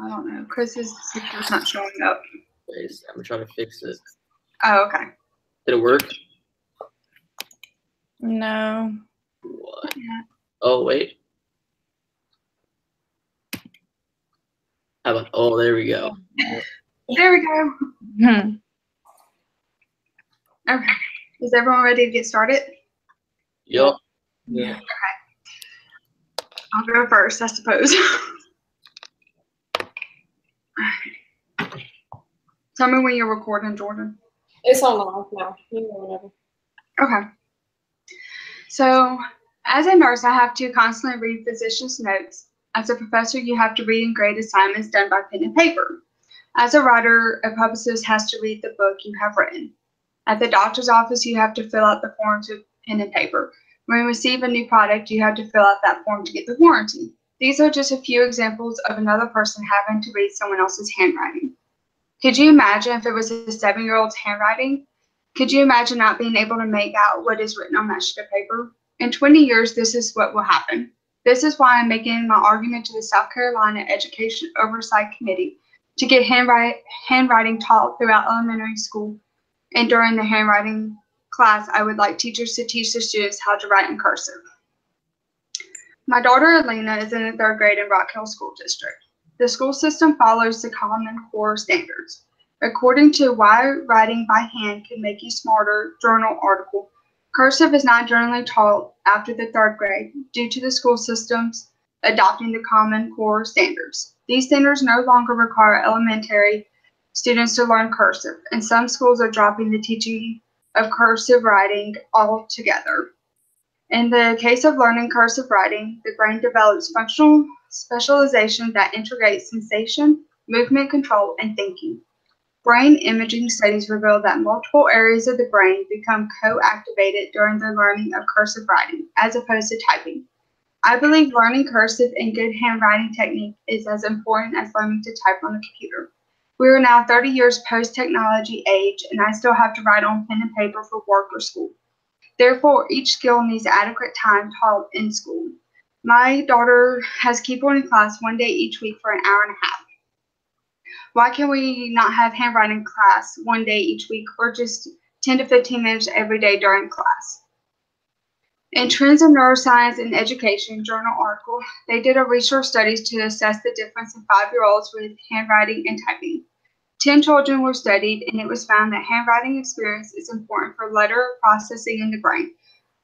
I don't know. Chris's picture's not showing up. Wait, I'm trying to fix it. Oh, okay. Did it work? No. What? Yeah. Oh, wait. How about, oh, there we go. There we go. Hmm. Okay. Is everyone ready to get started? Yup. Yeah. I'll go first, I suppose. Tell me when you're recording, Jordan. It's on live now. You know, whatever. Okay. So, as a nurse, I have to constantly read physician's notes. As a professor, you have to read and grade assignments done by pen and paper. As a writer, a publicist has to read the book you have written. At the doctor's office, you have to fill out the forms with pen and paper. When you receive a new product, you have to fill out that form to get the warranty. These are just a few examples of another person having to read someone else's handwriting. Could you imagine if it was a 7-year-old's handwriting? Could you imagine not being able to make out what is written on that sheet of paper? In 20 years, this is what will happen. This is why I'm making my argument to the South Carolina Education Oversight Committee to get handwriting taught throughout elementary school. And during the handwriting class, I would like teachers to teach the students how to write in cursive. My daughter Elena is in the 3rd grade in Rock Hill School District. The school system follows the Common Core standards. According to Why Writing by Hand Can Make You Smarter journal article, cursive is not generally taught after the 3rd grade due to the school systems adopting the Common Core standards. These standards no longer require elementary students to learn cursive, and some schools are dropping the teaching of cursive writing altogether. In the case of learning cursive writing, the brain develops functional specialization that integrates sensation, movement control, and thinking. Brain imaging studies reveal that multiple areas of the brain become co-activated during the learning of cursive writing, as opposed to typing. I believe learning cursive and good handwriting technique is as important as learning to type on a computer. We are now 30 years post-technology age, and I still have to write on pen and paper for work or school. Therefore, each skill needs adequate time taught in school. My daughter has keyboard in class one day each week for an hour and a half. Why can we not have handwriting class one day each week or just 10 to 15 minutes every day during class? In Trends in Neuroscience and Education journal article, they did a research studies to assess the difference in 5-year-olds with handwriting and typing. 10 children were studied, and it was found that handwriting experience is important for letter processing in the brain.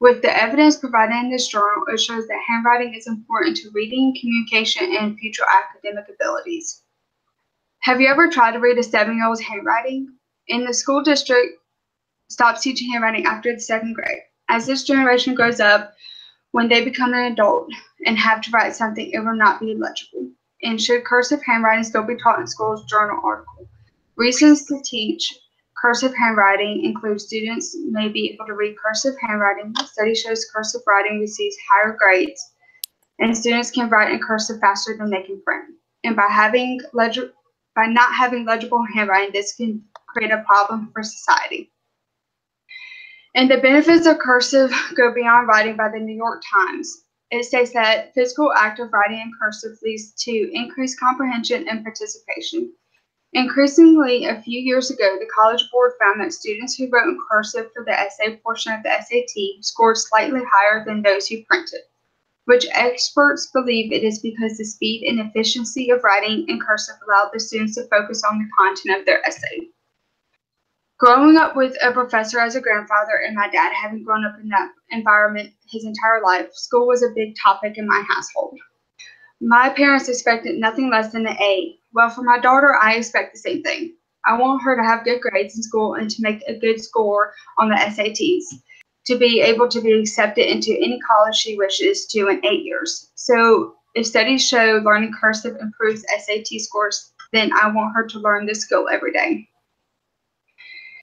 With the evidence provided in this journal, it shows that handwriting is important to reading, communication, and future academic abilities. Have you ever tried to read a 7-year-old's handwriting? In the school district, stops teaching handwriting after the 2nd grade. As this generation grows up, when they become an adult and have to write something, it will not be legible. And should cursive handwriting still be taught in schools? Journal article. Reasons to teach cursive handwriting include students may be able to read cursive handwriting. The study shows cursive writing receives higher grades, and students can write in cursive faster than they can print. And by not having legible handwriting, this can create a problem for society. And the benefits of cursive go beyond writing by the New York Times. It states that physical act of writing in cursive leads to increased comprehension and participation. Increasingly, a few years ago, the College Board found that students who wrote in cursive for the essay portion of the SAT scored slightly higher than those who printed, which experts believe it is because the speed and efficiency of writing in cursive allowed the students to focus on the content of their essay. Growing up with a professor as a grandfather and my dad having grown up in that environment his entire life, school was a big topic in my household. My parents expected nothing less than an A. Well, for my daughter, I expect the same thing. I want her to have good grades in school and to make a good score on the SATs, to be able to be accepted into any college she wishes to in 8 years. So if studies show learning cursive improves SAT scores, then I want her to learn this skill every day.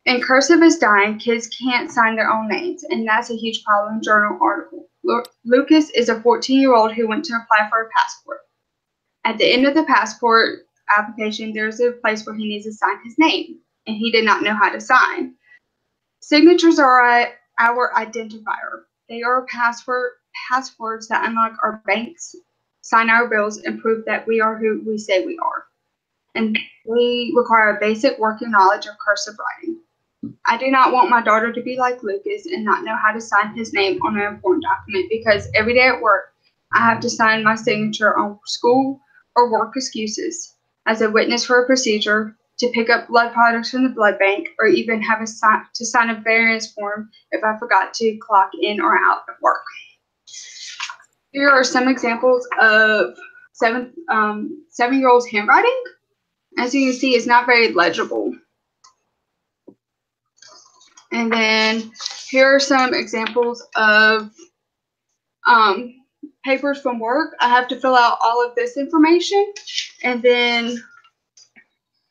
And cursive is dying. Kids can't sign their own names, and that's a huge problem. Journal article. Lucas is a 14-year-old who went to apply for a passport. At the end of the passport application, there's a place where he needs to sign his name, and he did not know how to sign. Signatures are our identifier. They are passwords that unlock our banks, sign our bills, and prove that we are who we say we are. and they require a basic working knowledge of cursive writing. I do not want my daughter to be like Lucas and not know how to sign his name on an important document, because every day at work, I have to sign my signature on school or work excuses, as a witness for a procedure, to pick up blood products from the blood bank, or even have to sign a variance form if I forgot to clock in or out of work. Here are some examples of seven-year-old's handwriting. As you can see, it's not very legible. And then here are some examples of papers from work. I have to fill out all of this information, and then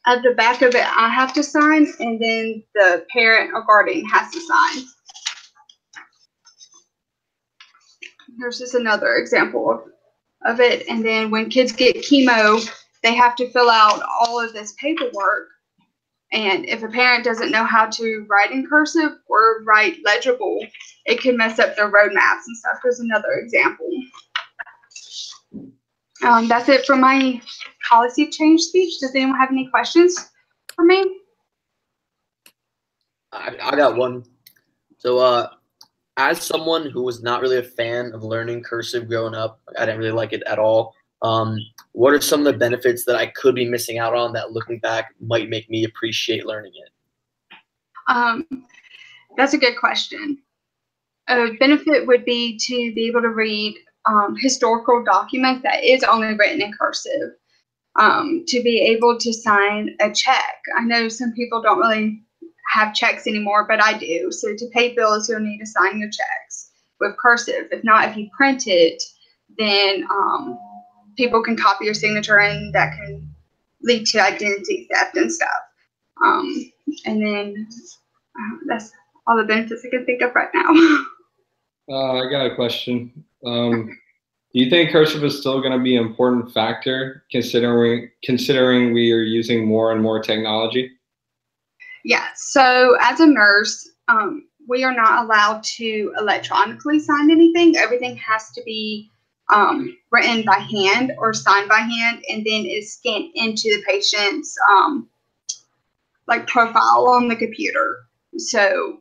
at the back of it, I have to sign, and then the parent or guardian has to sign. Here's just another example of it. And then when kids get chemo, they have to fill out all of this paperwork. And if a parent doesn't know how to write in cursive or write legible, it can mess up their roadmaps and stuff. Here's another example. That's it for my policy change speech. Does anyone have any questions for me? I got one. So, as someone who was not really a fan of learning cursive growing up, I didn't really like it at all. What are some of the benefits that I could be missing out on that, looking back, might make me appreciate learning it? That's a good question. A benefit would be to be able to read historical documents that is only written in cursive, to be able to sign a check. I know some people don't really have checks anymore, but I do. So to pay bills, you'll need to sign your checks with cursive. If not, if you print it, then people can copy your signature, and that can lead to identity theft and stuff. And then that's all the benefits I can think of right now. I got a question. Do you think cursive is still going to be an important factor considering we are using more and more technology? Yeah. So as a nurse, we are not allowed to electronically sign anything. Everything has to be written by hand or signed by hand, and then is scanned into the patient's like profile on the computer. So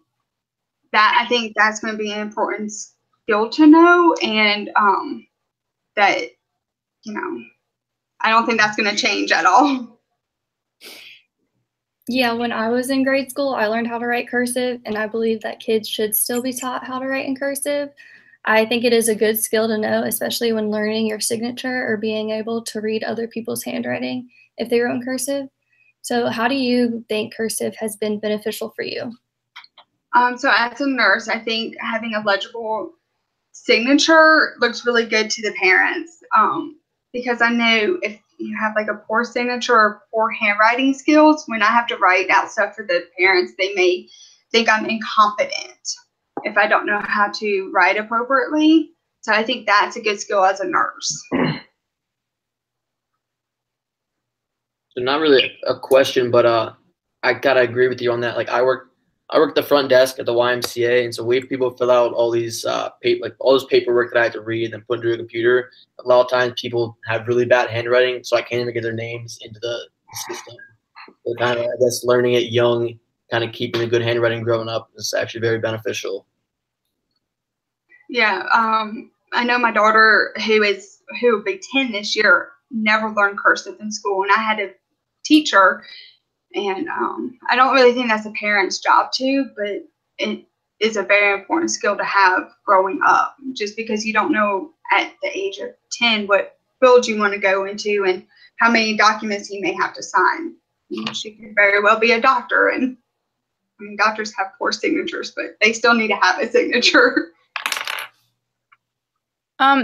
that, I think that's going to be an important skill to know, and that, you know, I don't think that's going to change at all. Yeah, when I was in grade school, I learned how to write cursive, and I believe that kids should still be taught how to write in cursive. I think it is a good skill to know, especially when learning your signature or being able to read other people's handwriting if they wrote in cursive. So how do you think cursive has been beneficial for you? So as a nurse, I think having a legible signature looks really good to the parents, because I know if you have like a poor signature or poor handwriting skills, when I have to write out stuff for the parents, they may think I'm incompetent if I don't know how to write appropriately. So I think that's a good skill as a nurse. So not really a question, but I gotta agree with you on that. Like I work the front desk at the YMCA, and so we have people fill out all these all this paperwork that I have to read and put into a computer. A lot of times people have really bad handwriting, so I can't even get their names into the system. So kind of, I guess, learning it young, kind of keeping a good handwriting growing up is actually very beneficial. Yeah, I know my daughter, who will be 10 this year, never learned cursive in school, and I had to teach her. And I don't really think that's a parent's job to, but it is a very important skill to have growing up, just because you don't know at the age of 10 what field you want to go into and how many documents you may have to sign. She could very well be a doctor, and I mean, doctors have poor signatures, but they still need to have a signature.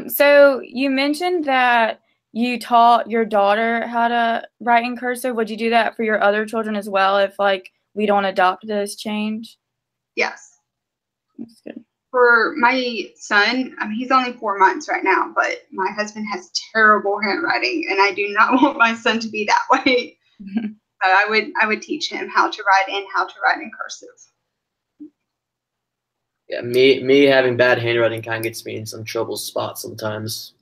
So you mentioned that you taught your daughter how to write in cursive. Would you do that for your other children as well if, like, we don't adopt this change? Yes. That's good. For my son, I mean, he's only 4 months right now, but my husband has terrible handwriting, and I do not want my son to be that way. So I would teach him how to write and how to write in cursive. Yeah, me having bad handwriting kind of gets me in some trouble spots sometimes.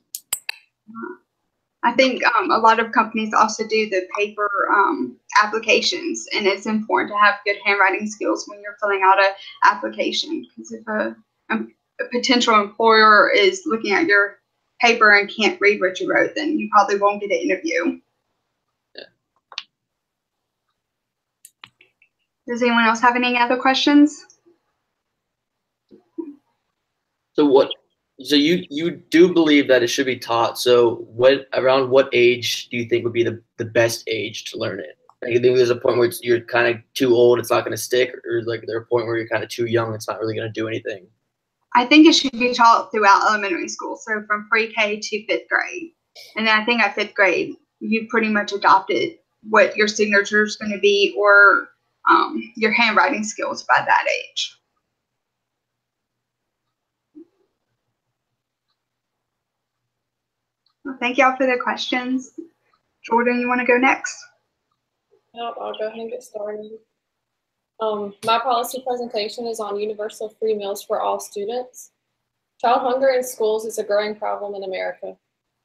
I think a lot of companies also do the paper applications, and it's important to have good handwriting skills when you're filling out an application. Because if a potential employer is looking at your paper and can't read what you wrote, then you probably won't get an interview. Yeah. Does anyone else have any other questions? So you do believe that it should be taught. So around what age do you think would be the best age to learn it? Like, you think there's a point where you're kind of too old, it's not going to stick, or like there's a point where you're kind of too young, it's not really going to do anything? I think it should be taught throughout elementary school, so from pre-K to 5th grade. And then I think at 5th grade, you pretty much adopted what your signature is going to be, or your handwriting skills by that age. Well, thank y'all for the questions. Jordan, you want to go next? Yep, I'll go ahead and get started. My policy presentation is on universal free meals for all students. Child hunger in schools is a growing problem in America.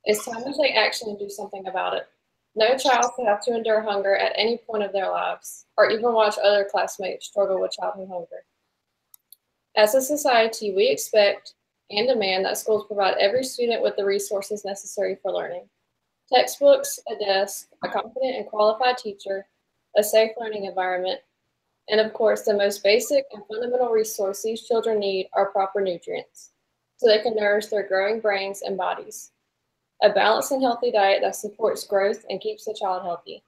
It's time to take action and do something about it. No child should have to endure hunger at any point of their lives, or even watch other classmates struggle with childhood hunger. As a society, we expect and demand that schools provide every student with the resources necessary for learning. Textbooks, a desk, a competent and qualified teacher, a safe learning environment, and of course, the most basic and fundamental resource these children need are proper nutrients, so they can nourish their growing brains and bodies. A balanced and healthy diet that supports growth and keeps the child healthy.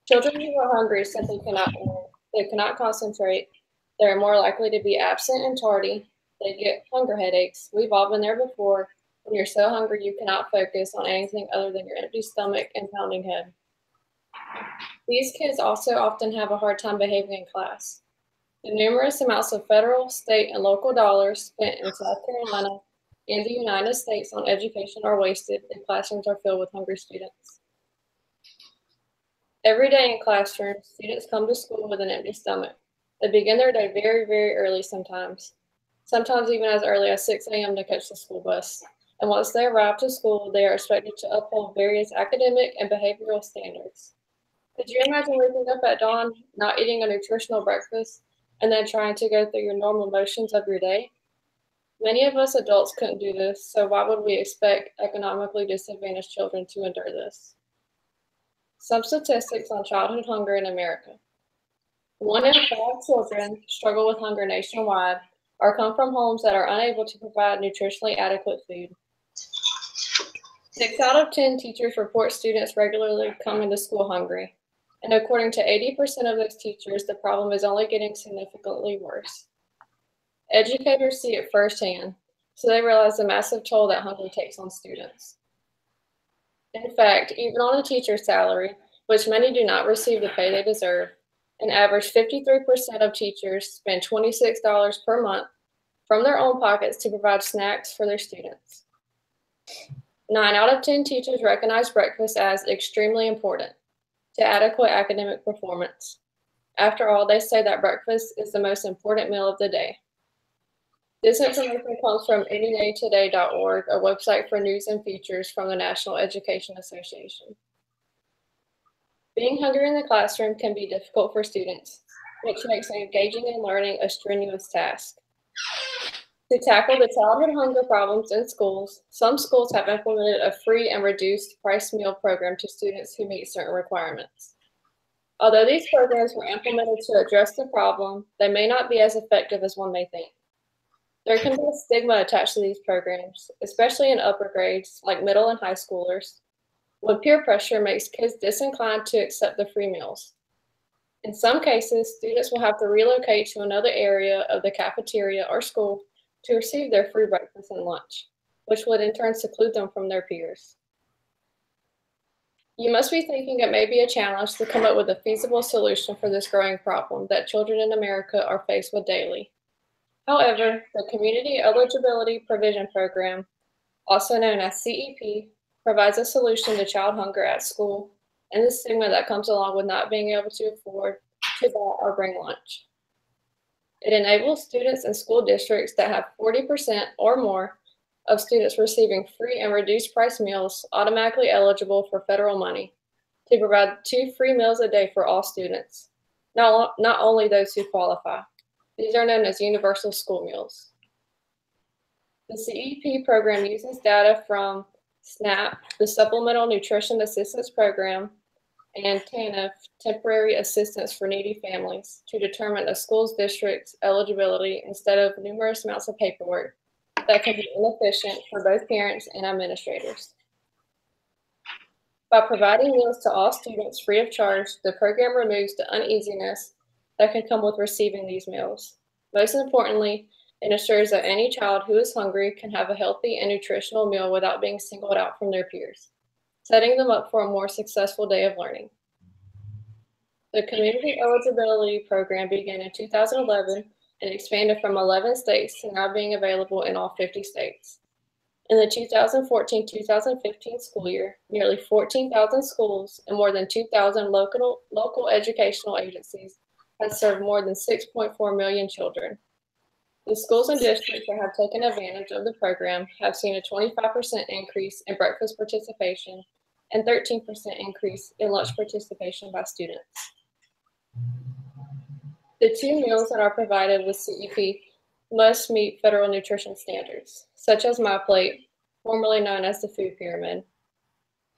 Children who are hungry simply cannot learn. They cannot concentrate. They are more likely to be absent and tardy. They get hunger headaches. We've all been there before. When you're so hungry, you cannot focus on anything other than your empty stomach and pounding head. These kids also often have a hard time behaving in class. The numerous amounts of federal, state, and local dollars spent in South Carolina and the United States on education are wasted and classrooms are filled with hungry students. Every day in classrooms, students come to school with an empty stomach. They begin their day very, very early sometimes even as early as 6 a.m. to catch the school bus. And once they arrive to school, they are expected to uphold various academic and behavioral standards. Could you imagine waking up at dawn, not eating a nutritional breakfast, and then trying to go through your normal motions of your day? Many of us adults couldn't do this, so why would we expect economically disadvantaged children to endure this? Some statistics on childhood hunger in America. 1 in 5 children struggle with hunger nationwide or come from homes that are unable to provide nutritionally adequate food. 6 out of 10 teachers report students regularly coming to school hungry. And according to 80% of those teachers, the problem is only getting significantly worse. Educators see it firsthand, so they realize the massive toll that hunger takes on students. In fact, even on a teacher's salary, which many do not receive the pay they deserve, an average 53% of teachers spend $26 per month from their own pockets to provide snacks for their students. 9 out of 10 teachers recognize breakfast as extremely important to adequate academic performance. After all, they say that breakfast is the most important meal of the day. This information comes from anydaytoday.org, a website for news and features from the National Education Association. Being hungry in the classroom can be difficult for students, which makes engaging in learning a strenuous task. To tackle the childhood hunger problems in schools, some schools have implemented a free and reduced price meal program to students who meet certain requirements. Although these programs were implemented to address the problem, they may not be as effective as one may think. There can be a stigma attached to these programs, especially in upper grades like middle and high schoolers, when peer pressure makes kids disinclined to accept the free meals. In some cases, students will have to relocate to another area of the cafeteria or school to receive their free breakfast and lunch, which would in turn seclude them from their peers. You must be thinking it may be a challenge to come up with a feasible solution for this growing problem that children in America are faced with daily. However, the Community Eligibility Provision Program, also known as CEP, provides a solution to child hunger at school and the stigma that comes along with not being able to afford to buy or bring lunch. It enables students in school districts that have 40% or more of students receiving free and reduced price meals automatically eligible for federal money to provide 2 free meals a day for all students, not only those who qualify. These are known as universal school meals. The CEP program uses data from SNAP, the Supplemental Nutrition Assistance Program, and TANF, Temporary Assistance for Needy Families, to determine a school's district's eligibility instead of numerous amounts of paperwork that can be inefficient for both parents and administrators. By providing meals to all students free of charge, the program removes the uneasiness that can come with receiving these meals. Most importantly, it ensures that any child who is hungry can have a healthy and nutritional meal without being singled out from their peers, setting them up for a more successful day of learning. The Community Eligibility Program began in 2011 and expanded from 11 states to now being available in all 50 states. In the 2014-2015 school year, nearly 14,000 schools and more than 2,000 local educational agencies have served more than 6.4 million children. The schools and districts that have taken advantage of the program have seen a 25% increase in breakfast participation and 13% increase in lunch participation by students. The 2 meals that are provided with CEP must meet federal nutrition standards, such as MyPlate, formerly known as the food pyramid.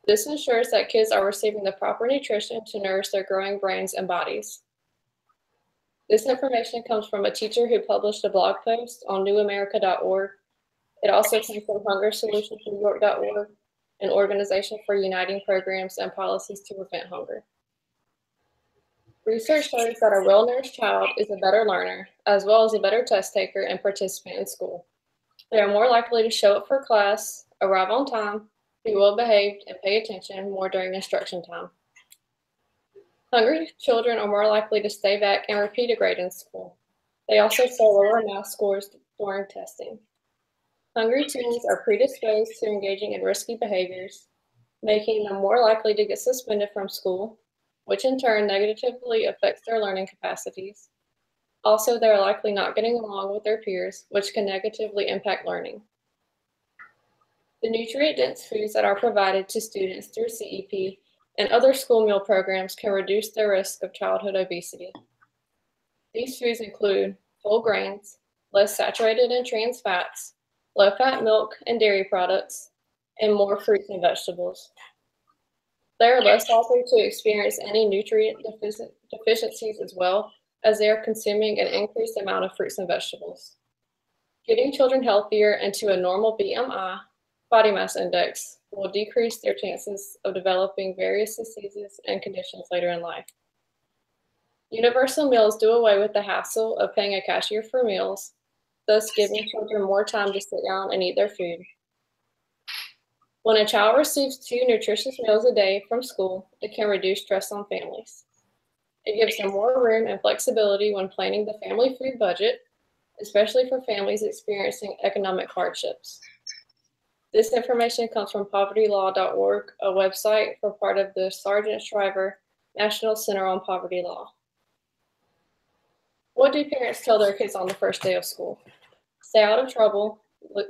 This ensures that kids are receiving the proper nutrition to nourish their growing brains and bodies. This information comes from a teacher who published a blog post on newamerica.org. It also comes from hungersolutionsnewyork.org, an organization for uniting programs and policies to prevent hunger. Research shows that a well-nourished child is a better learner, as well as a better test taker and participant in school. They are more likely to show up for class, arrive on time, be well-behaved, and pay attention more during instruction time. Hungry children are more likely to stay back and repeat a grade in school. They also show lower math scores during testing. Hungry teens are predisposed to engaging in risky behaviors, making them more likely to get suspended from school, which in turn negatively affects their learning capacities. Also, they're likely not getting along with their peers, which can negatively impact learning. The nutrient-dense foods that are provided to students through CEP and other school meal programs can reduce their risk of childhood obesity. These foods include whole grains, less saturated and trans fats, low-fat milk and dairy products, and more fruits and vegetables. They are less likely to experience any nutrient deficiencies as well, as they are consuming an increased amount of fruits and vegetables. Getting children healthier and to a normal BMI, body mass index, will decrease their chances of developing various diseases and conditions later in life. Universal meals do away with the hassle of paying a cashier for meals, thus giving children more time to sit down and eat their food. When a child receives 2 nutritious meals a day from school, it can reduce stress on families. It gives them more room and flexibility when planning the family food budget, especially for families experiencing economic hardships. This information comes from povertylaw.org, a website for part of the Sargent Shriver National Center on Poverty Law. What do parents tell their kids on the first day of school? Stay out of trouble,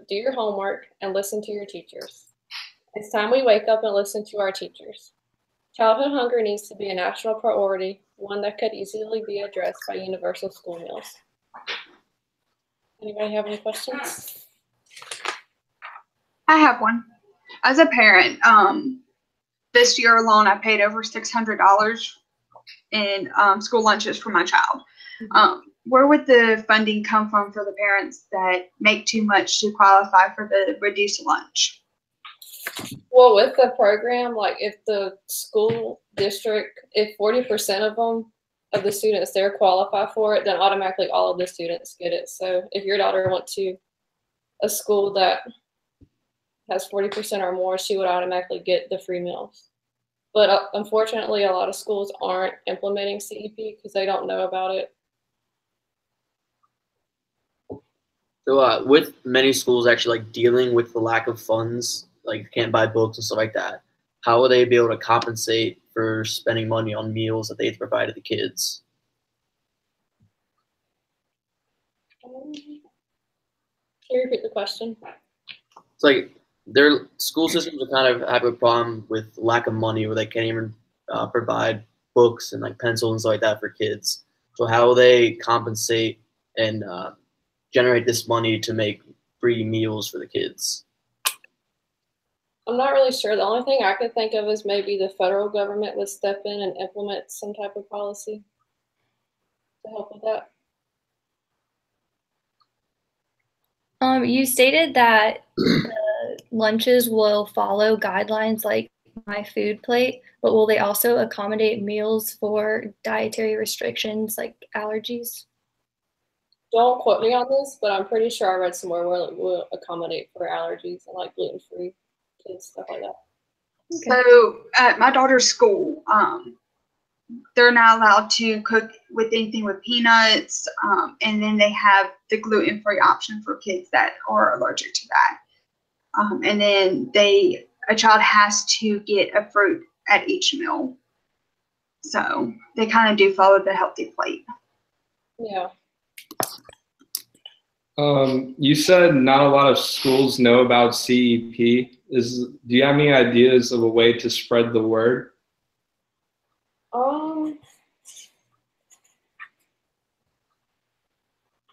do your homework, and listen to your teachers. It's time we wake up and listen to our teachers. Childhood hunger needs to be a national priority, one that could easily be addressed by universal school meals. Anybody have any questions? I have one. As a parent, this year alone, I paid over $600 in school lunches for my child. Where would the funding come from for the parents that make too much to qualify for the reduced lunch? Well, with the program, like if the school district, if 40% of them, of the students there qualify for it, then automatically all of the students get it. So if your daughter went to a school that has 40% or more, she would automatically get the free meals. But unfortunately, a lot of schools aren't implementing CEP because they don't know about it. So with many schools actually like dealing with the lack of funds, like can't buy books and stuff like that, how will they be able to compensate for spending money on meals that they provide to the kids? Can you repeat the question? It's like their school systems are kind of have a problem with lack of money, where they can't even provide books and like pencils and stuff like that for kids. So how will they compensate and generate this money to make free meals for the kids? I'm not really sure. The only thing I could think of is maybe the federal government would step in and implement some type of policy to help with that. You stated that the lunches will follow guidelines like My Food Plate, but will they also accommodate meals for dietary restrictions like allergies? Don't quote me on this, but I'm pretty sure I read somewhere where it will accommodate for allergies and like gluten-free kids, stuff like that. Okay. So at my daughter's school, they're not allowed to cook with anything with peanuts, and then they have the gluten-free option for kids that are allergic to that. And then a child has to get a fruit at each meal. So they kind of do follow the healthy plate. Yeah. You said not a lot of schools know about CEP. Do you have any ideas of a way to spread the word?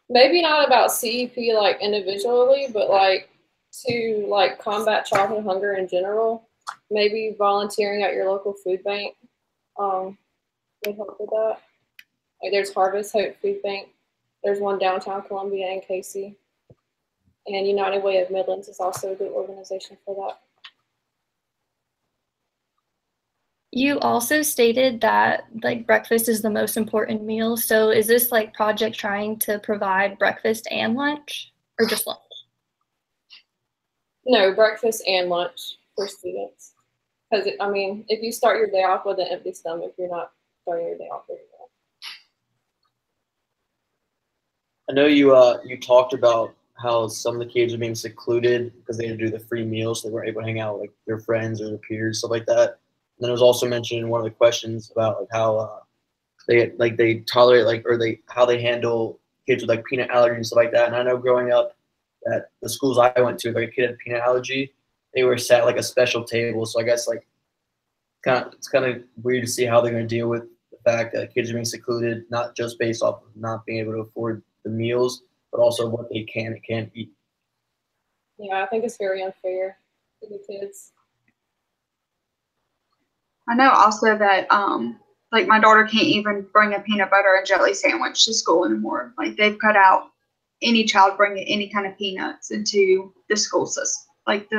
Maybe not about CEP like individually, but like to like combat childhood hunger in general. Maybe volunteering at your local food bank would help with that. Like there's Harvest Hope Food Bank. There's one downtown Columbia and Casey. And United Way of Midlands is also a good organization for that. You also stated that like breakfast is the most important meal. So is this like project trying to provide breakfast and lunch or just lunch? No, breakfast and lunch for students. Because, I mean, if you start your day off with an empty stomach, you're not starting your day off very well. I know you talked about how some of the kids are being secluded because they had to do the free meals, so they weren't able to hang out with like their friends or their peers, stuff like that. And then it was also mentioned in one of the questions about like how they tolerate how they handle kids with like peanut allergy and stuff like that. And I know growing up at the schools I went to, like a kid had a peanut allergy, they were sat at like a special table. So I guess like it's kind of weird to see how they're going to deal with the fact that kids are being secluded, not just based off of not being able to afford the meals, but also what they can and can't eat. Yeah, I think it's very unfair to the kids. I know also that like my daughter can't even bring a peanut butter and jelly sandwich to school anymore. Like they've cut out any child bringing any kind of peanuts into the school system, like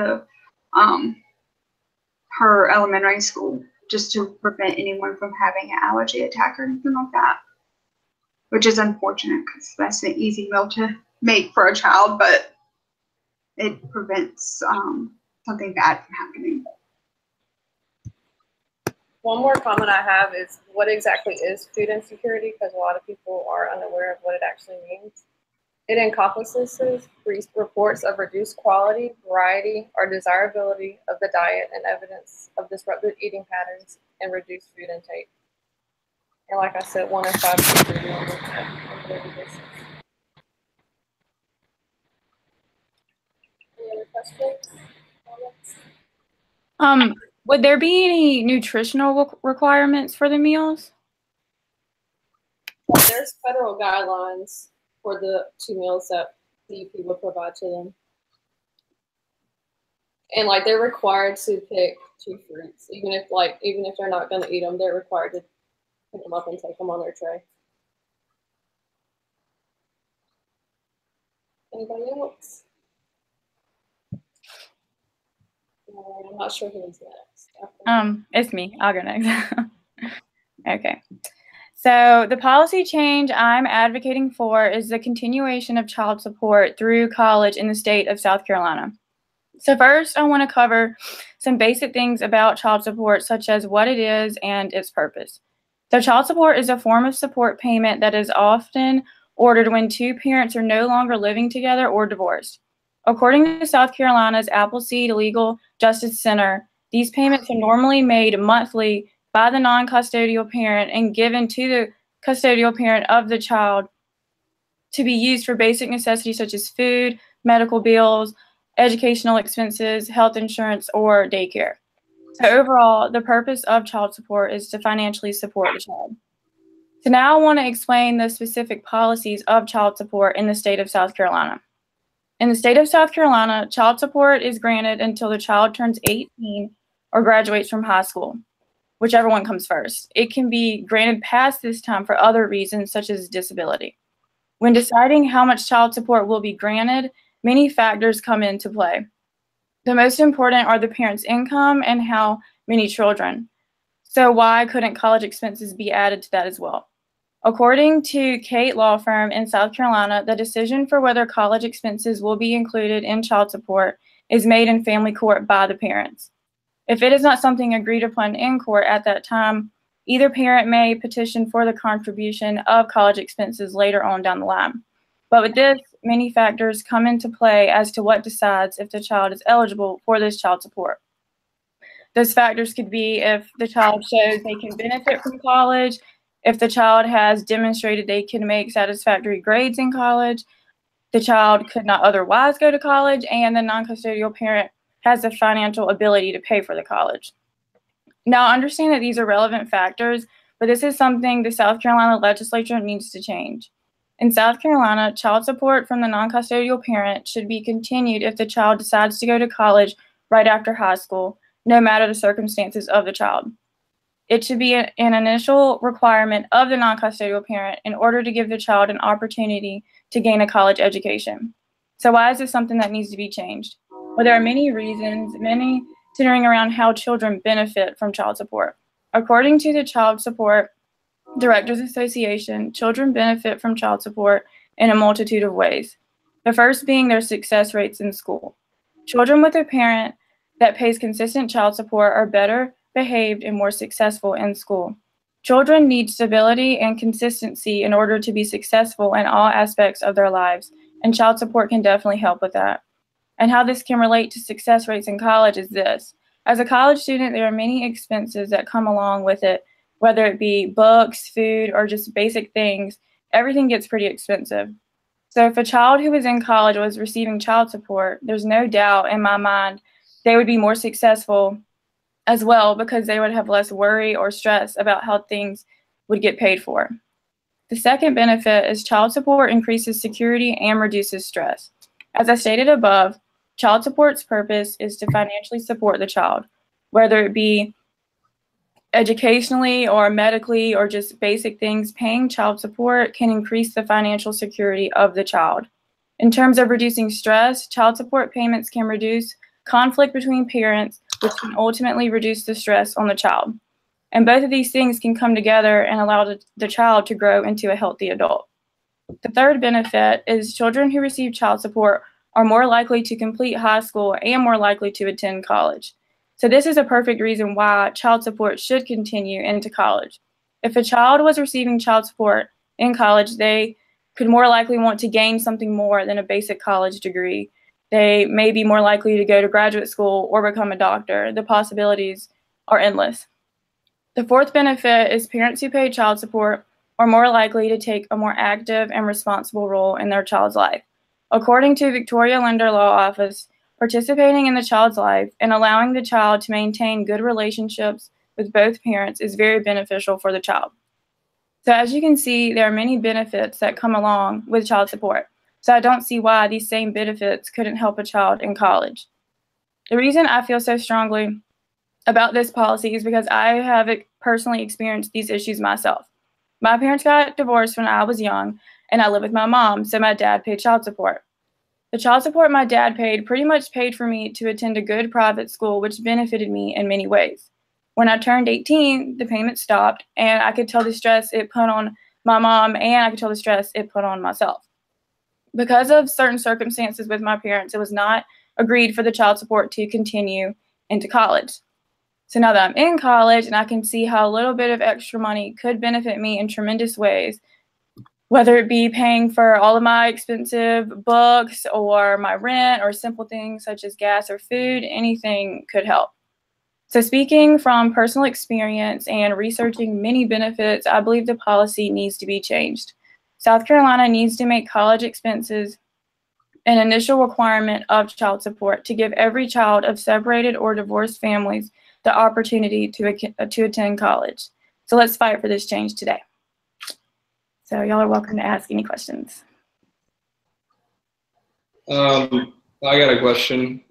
her elementary school, just to prevent anyone from having an allergy attack or anything like that, which is unfortunate because that's an easy meal to make for a child, but it prevents something bad from happening. One more comment I have is what exactly is food insecurity, because a lot of people are unaware of what it actually means. It encompasses reports of reduced quality, variety, or desirability of the diet and evidence of disrupted eating patterns and reduced food intake. And like I said, 1 in 5 people are on a daily basis. Any other questions? Comments? Would there be any nutritional requirements for the meals? Well, there's federal guidelines for the 2 meals that CEP would provide to them. And like they're required to pick 2 fruits, even if they're not going to eat them, they're required to pick them up and take them on their tray. Anybody else? I'm not sure who's next. It's me. I'll go next. Okay. So the policy change I'm advocating for is the continuation of child support through college in the state of South Carolina. So first, I want to cover some basic things about child support, such as what it is and its purpose. So child support is a form of support payment that is often ordered when 2 parents are no longer living together or divorced. According to South Carolina's Appleseed Legal Justice Center, these payments are normally made monthly by the non-custodial parent and given to the custodial parent of the child to be used for basic necessities such as food, medical bills, educational expenses, health insurance, or daycare. So overall, the purpose of child support is to financially support the child. So now I want to explain the specific policies of child support in the state of South Carolina. In the state of South Carolina, child support is granted until the child turns 18 or graduates from high school, whichever one comes first. It can be granted past this time for other reasons, such as disability. When deciding how much child support will be granted, many factors come into play. The most important are the parent's income and how many children. So why couldn't college expenses be added to that as well? According to Kate Law Firm in South Carolina, the decision for whether college expenses will be included in child support is made in family court by the parents. If it is not something agreed upon in court at that time, either parent may petition for the contribution of college expenses later on down the line. But with this, many factors come into play as to what decides if the child is eligible for this child support. Those factors could be if the child shows they can benefit from college, if the child has demonstrated they can make satisfactory grades in college, the child could not otherwise go to college, and the non-custodial parent has the financial ability to pay for the college. Now, understand that these are relevant factors, but this is something the South Carolina legislature needs to change. In South Carolina, child support from the non-custodial parent should be continued if the child decides to go to college right after high school, no matter the circumstances of the child. It should be an initial requirement of the non-custodial parent in order to give the child an opportunity to gain a college education. So why is this something that needs to be changed? Well, there are many reasons, many centering around how children benefit from child support. According to the Child Support Directors Association, children benefit from child support in a multitude of ways. The first being their success rates in school. Children with a parent that pays consistent child support are better behaved and more successful in school. Children need stability and consistency in order to be successful in all aspects of their lives, and child support can definitely help with that. And how this can relate to success rates in college is this. As a college student, there are many expenses that come along with it, whether it be books, food, or just basic things. Everything gets pretty expensive. So if a child who was in college was receiving child support, there's no doubt in my mind they would be more successful as well because they would have less worry or stress about how things would get paid for. The second benefit is child support increases security and reduces stress. As I stated above, child support's purpose is to financially support the child, whether it be educationally or medically or just basic things. Paying child support can increase the financial security of the child. In terms of reducing stress, child support payments can reduce conflict between parents, which can ultimately reduce the stress on the child. And both of these things can come together and allow the child to grow into a healthy adult. The third benefit is children who receive child support are more likely to complete high school and more likely to attend college. So this is a perfect reason why child support should continue into college. If a child was receiving child support in college, they could more likely want to gain something more than a basic college degree. They may be more likely to go to graduate school or become a doctor. The possibilities are endless. The fourth benefit is parents who pay child support are more likely to take a more active and responsible role in their child's life. According to Victoria Linder Law Office, participating in the child's life and allowing the child to maintain good relationships with both parents is very beneficial for the child. So as you can see, there are many benefits that come along with child support. So I don't see why these same benefits couldn't help a child in college. The reason I feel so strongly about this policy is because I have personally experienced these issues myself. My parents got divorced when I was young, and I live with my mom, so my dad paid child support. The child support my dad paid pretty much paid for me to attend a good private school, which benefited me in many ways. When I turned 18, the payment stopped, and I could tell the stress it put on my mom, and I could tell the stress it put on myself. Because of certain circumstances with my parents, it was not agreed for the child support to continue into college. So now that I'm in college and I can see how a little bit of extra money could benefit me in tremendous ways, whether it be paying for all of my expensive books or my rent or simple things such as gas or food, anything could help. So speaking from personal experience and researching many benefits, I believe the policy needs to be changed. South Carolina needs to make college expenses an initial requirement of child support to give every child of separated or divorced families the opportunity to attend college. So let's fight for this change today. So y'all are welcome to ask any questions. I got a question.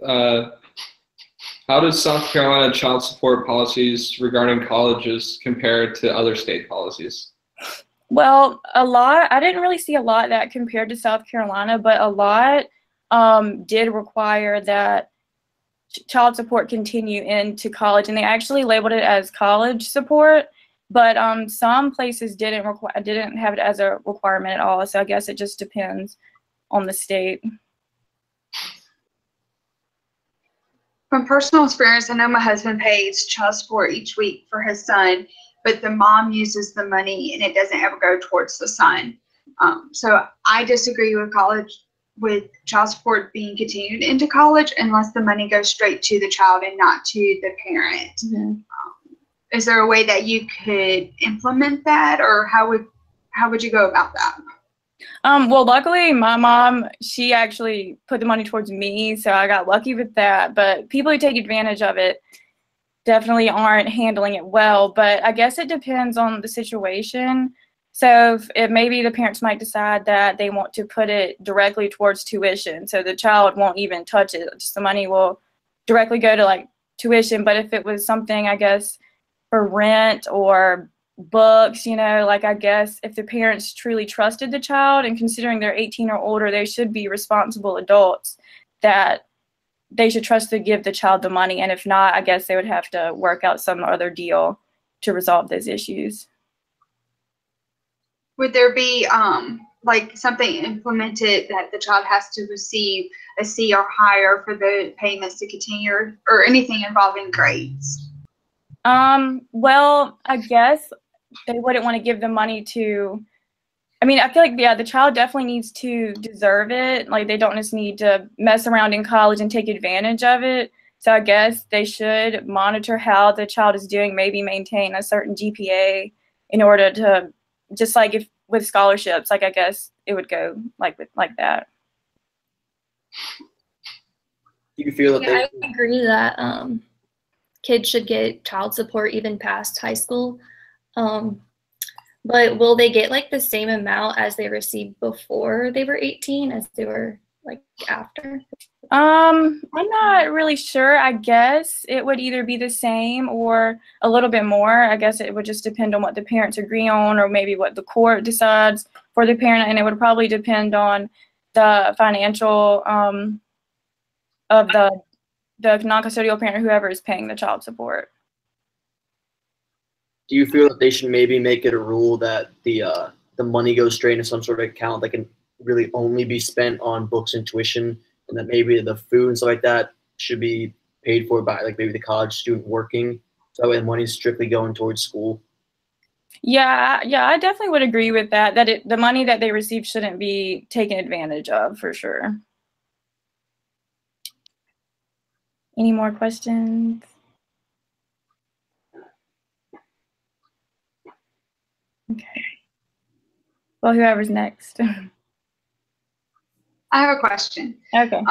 How does South Carolina child support policies regarding colleges compare to other state policies? Well, I didn't really see a lot that compared to South Carolina, but a lot did require that child support continue into college, and they actually labeled it as college support, but some places didn't have it as a requirement at all, so I guess it just depends on the state. From personal experience, I know my husband pays child support each week for his son, but the mom uses the money and it doesn't ever go towards the son. So I disagree with child support being continued into college unless the money goes straight to the child and not to the parent. Mm-hmm. Is there a way that you could implement that, or how would you go about that? Well, luckily my mom, she actually put the money towards me, so I got lucky with that, but people who take advantage of it definitely aren't handling it well. But I guess it depends on the situation. So if maybe the parents might decide that they want to put it directly towards tuition, so the child won't even touch it, just the money will directly go to like tuition. But if it was something, I guess, for rent or books, you know, like I guess if the parents truly trusted the child and considering they're 18 or older, they should be responsible adults that they should trust to give the child the money. And if not, I guess they would have to work out some other deal to resolve those issues. Would there be like something implemented that the child has to receive a C or higher for the payments to continue, or anything involving grades? Well, I guess they wouldn't want to give the money to, I mean, I feel like, yeah, the child definitely needs to deserve it. Like, they don't just need to mess around in college and take advantage of it. So I guess they should monitor how the child is doing, maybe maintain a certain GPA in order to, just like if with scholarships, like I guess it would go like that. Do you feel that Yeah, I agree that kids should get child support even past high school. But will they get like the same amount as they received before they were 18 as they were like after? I'm not really sure. I guess it would either be the same or a little bit more. I guess it would just depend on what the parents agree on, or maybe what the court decides for the parent, and it would probably depend on the financial of the non-custodial parent, whoever is paying the child support. Do you feel that they should maybe make it a rule that the money goes straight into some sort of account that can really only be spent on books and tuition, and that maybe the food and stuff like that should be paid for by like maybe the college student working, so that way the money's strictly going towards school? Yeah, I definitely would agree with that. That the money that they receive shouldn't be taken advantage of, for sure. Any more questions? Okay. Well, whoever's next. I have a question. Okay.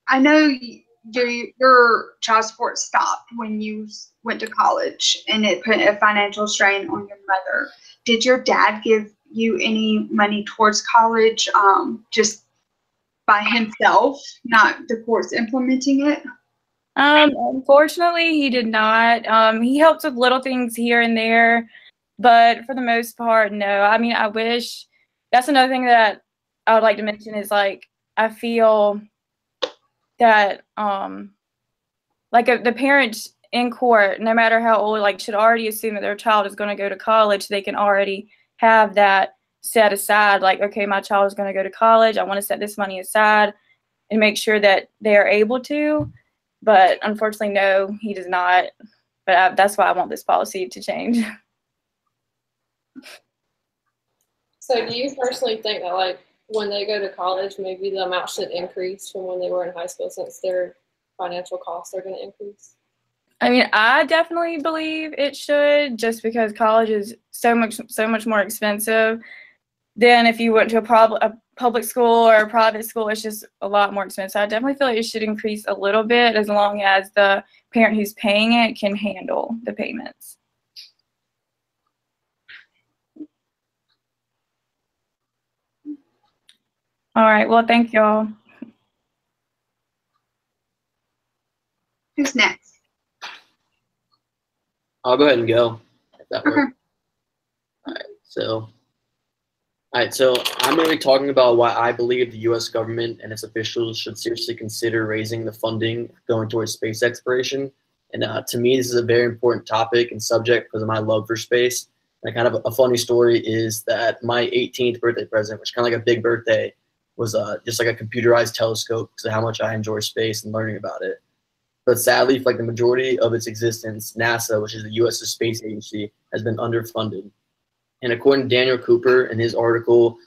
I know your child support stopped when you went to college, and it put a financial strain on your mother. Did your dad give you any money towards college just by himself, not the courts implementing it? Unfortunately, he did not. He helps with little things here and there, but for the most part, no. I mean, I wish, that's another thing that I would like to mention is, like, I feel that, like, the parents in court, no matter how old, like, should already assume that their child is going to go to college. They can already have that set aside, like, okay, my child is going to go to college. I want to set this money aside and make sure that they are able to. But unfortunately, no, he does not. But that's why I want this policy to change. So do you personally think that, like, when they go to college, maybe the amount should increase from when they were in high school, since their financial costs are going to increase? I mean, I definitely believe it should, just because college is so much more expensive. then if you went to a public school or a private school, it's just a lot more expensive. I definitely feel like it should increase a little bit as long as the parent who's paying it can handle the payments. All right, well, thank y'all. Who's next? I'll go ahead and go, if that Okay. works. All right, so I'm going to be talking about why I believe the U.S. government and its officials should seriously consider raising the funding going towards space exploration. And to me, this is a very important topic and subject because of my love for space. And kind of a funny story is that my 18th birthday present, which is kind of like a big birthday, was just like a computerized telescope because of how much I enjoy space and learning about it. But sadly, for like the majority of its existence, NASA, which is the U.S. space agency, has been underfunded. And according to Daniel Cooper in his article,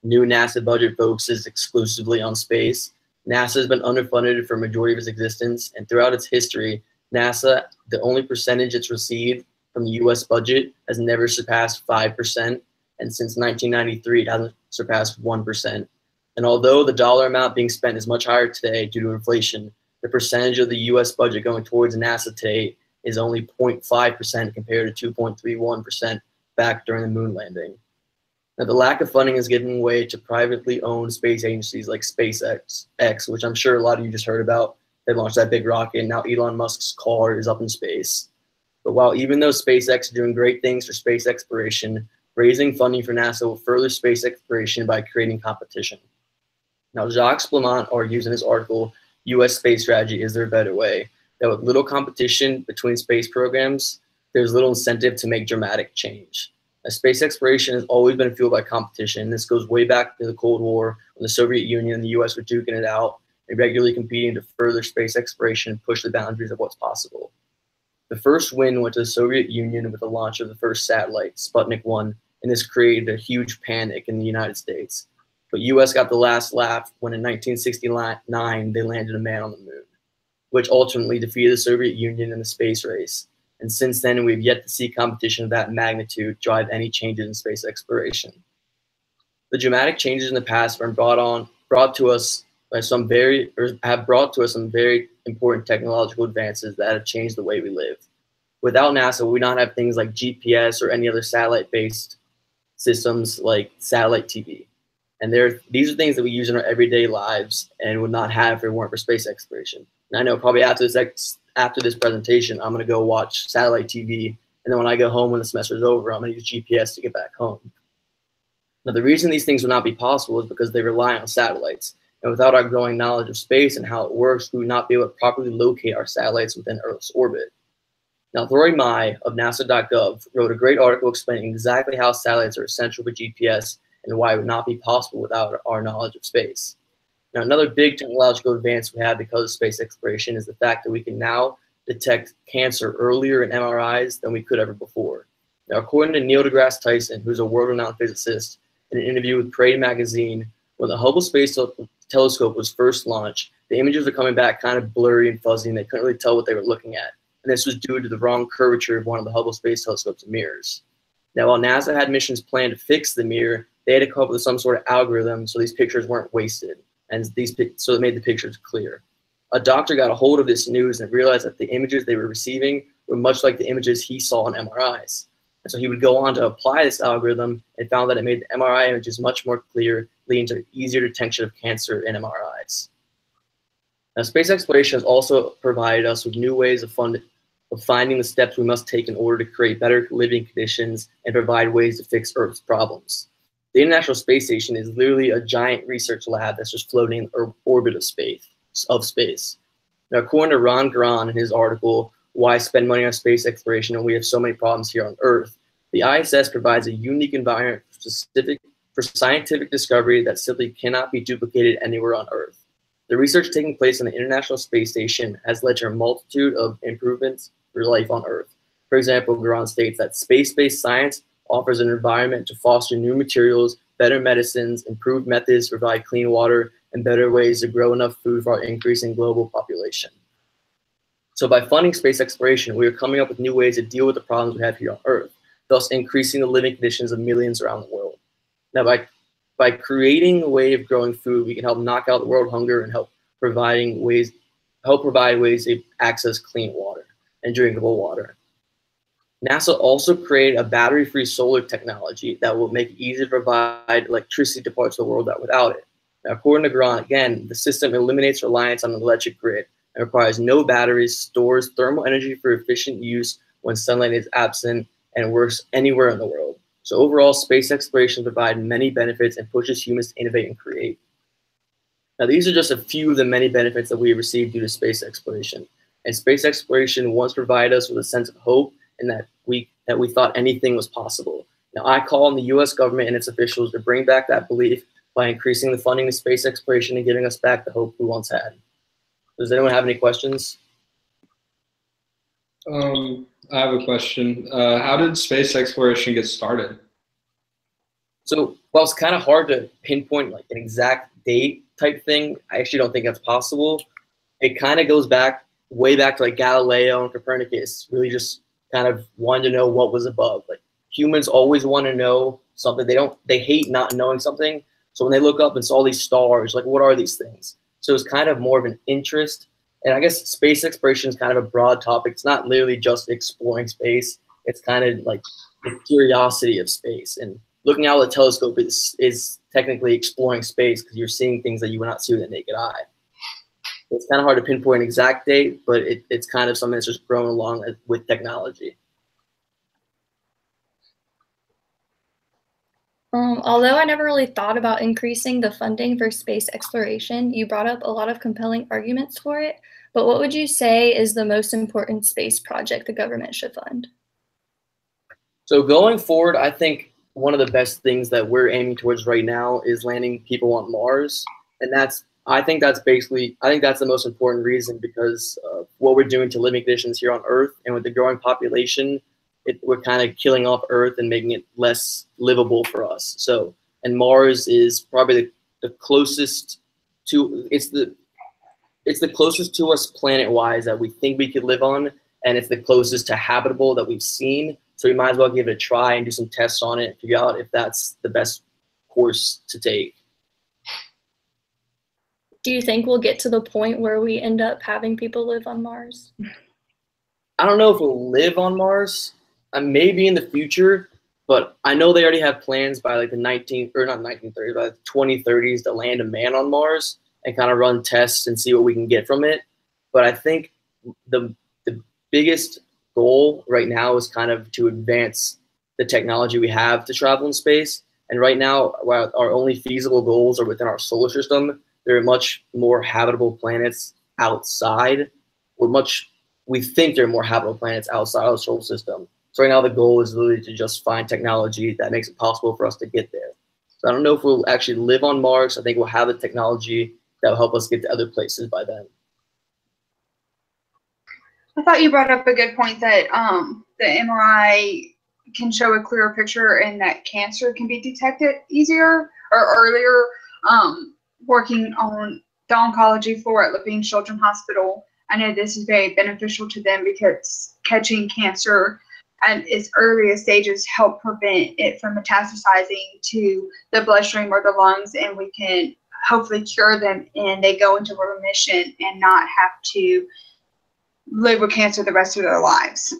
New NASA Budget Focuses Exclusively on Space, NASA has been underfunded for a majority of its existence, and throughout its history, NASA, the only percentage it's received from the U.S. budget, has never surpassed 5%, and since 1993, it hasn't surpassed 1%. And although the dollar amount being spent is much higher today due to inflation, the percentage of the U.S. budget going towards NASA today is only 0.5% compared to 2.31% back during the moon landing. Now, the lack of funding is giving way to privately owned space agencies like SpaceX, which I'm sure a lot of you just heard about. They launched that big rocket, and now Elon Musk's car is up in space. But while even though SpaceX is doing great things for space exploration, raising funding for NASA will further space exploration by creating competition. Now, Jacques Blamont argues in his article, U.S. Space Strategy, Is There a Better Way? That with little competition between space programs, there's little incentive to make dramatic change. Space exploration has always been fueled by competition. This goes way back to the Cold War when the Soviet Union and the US were duking it out and regularly competing to further space exploration and push the boundaries of what's possible. The first win went to the Soviet Union with the launch of the first satellite, Sputnik 1, and this created a huge panic in the United States. But US got the last laugh when in 1969 they landed a man on the moon, which ultimately defeated the Soviet Union in the space race. And since then, we've yet to see competition of that magnitude drive any changes in space exploration. The dramatic changes in the past have brought to us some very important technological advances that have changed the way we live. Without NASA, we would not have things like GPS or any other satellite-based systems like satellite TV. And these are things that we use in our everyday lives and would not have if it weren't for space exploration. And I know probably after this presentation, I'm going to go watch satellite TV. And then when I go home when the semester is over, I'm going to use GPS to get back home. Now, the reason these things would not be possible is because they rely on satellites. And without our growing knowledge of space and how it works, we would not be able to properly locate our satellites within Earth's orbit. Now, Thori Mai of NASA.gov wrote a great article explaining exactly how satellites are essential for GPS and why it would not be possible without our knowledge of space. Now, another big technological advance we have because of space exploration is the fact that we can now detect cancer earlier in MRIs than we could ever before. Now, according to Neil deGrasse Tyson, who's a world-renowned physicist, in an interview with Parade magazine, when the Hubble Space Telescope was first launched, the images were coming back kind of blurry and fuzzy, and they couldn't really tell what they were looking at. And this was due to the wrong curvature of one of the Hubble Space Telescope's mirrors. Now, while NASA had missions planned to fix the mirror, they had to come up with some sort of algorithm so these pictures weren't wasted, and so it made the pictures clear. A doctor got a hold of this news and realized that the images they were receiving were much like the images he saw in MRIs. And so he would go on to apply this algorithm and found that it made the MRI images much more clear, leading to easier detection of cancer in MRIs. Now, space exploration has also provided us with new ways of finding the steps we must take in order to create better living conditions and provide ways to fix Earth's problems. The International Space Station is literally a giant research lab that's just floating in the orbit of space. Now, according to Ron Garan in his article, Why Spend Money on Space Exploration When We Have So Many Problems Here on Earth, the ISS provides a unique environment for scientific discovery that simply cannot be duplicated anywhere on Earth. The research taking place on the International Space Station has led to a multitude of improvements for life on Earth. For example, Garan states that space-based science offers an environment to foster new materials, better medicines, improved methods to provide clean water, and better ways to grow enough food for our increasing global population. So by funding space exploration, we are coming up with new ways to deal with the problems we have here on Earth, thus increasing the living conditions of millions around the world. Now, by by creating a way of growing food, we can help knock out world hunger and help provide ways to access clean water and drinkable water. NASA also created a battery-free solar technology that will make it easy to provide electricity to parts of the world that without it. Now, according to Grant, again, the system eliminates reliance on an electric grid and requires no batteries, stores thermal energy for efficient use when sunlight is absent, and works anywhere in the world. So overall, space exploration provides many benefits and pushes humans to innovate and create. Now, these are just a few of the many benefits that we have received due to space exploration. And space exploration once provided us with a sense of hope and that we thought anything was possible. Now, I call on the U.S. government and its officials to bring back that belief by increasing the funding of space exploration and giving us back the hope we once had. Does anyone have any questions? I have a question. How did space exploration get started? So, while it's kind of hard to pinpoint like an exact date type thing, I actually don't think that's possible. It kind of goes back, way back to like Galileo and Copernicus, really just kind of wanted to know what was above. Like humans always want to know something. They hate not knowing something. So when they look up and saw these stars, like what are these things? So it's kind of more of an interest. And I guess space exploration is kind of a broad topic. It's not literally just exploring space. It's kind of like the curiosity of space. And looking out with a telescope is technically exploring space because you're seeing things that you would not see with the naked eye. It's kind of hard to pinpoint an exact date, but it's kind of something that's just grown along with technology. Although I never really thought about increasing the funding for space exploration, you brought up a lot of compelling arguments for it. But what would you say is the most important space project the government should fund? So going forward, I think one of the best things that we're aiming towards right now is landing people on Mars. And I think that's the most important reason because of what we're doing to living conditions here on Earth. And with the growing population, we're kind of killing off Earth and making it less livable for us. So, and Mars is probably the closest to, it's the closest to us planet-wise that we think we could live on, and it's the closest to habitable that we've seen. So we might as well give it a try and do some tests on it and figure out if that's the best course to take. Do you think we'll get to the point where we end up having people live on Mars? I don't know if we'll live on Mars. Maybe in the future, but I know they already have plans by like the 2030s to land a man on Mars and kind of run tests and see what we can get from it. But I think the biggest goal right now is kind of to advance the technology we have to travel in space. And right now, while our only feasible goals are within our solar system, there are much more habitable planets outside. We think there are more habitable planets outside of the solar system. So right now the goal is literally to just find technology that makes it possible for us to get there. So I don't know if we'll actually live on Mars. I think we'll have the technology that will help us get to other places by then. I thought you brought up a good point that the MRI can show a clearer picture and that cancer can be detected easier or earlier. Working on the oncology floor at Levine Children's Hospital, I know this is very beneficial to them because catching cancer at its earliest stages help prevent it from metastasizing to the bloodstream or the lungs, and we can hopefully cure them and they go into remission and not have to live with cancer the rest of their lives.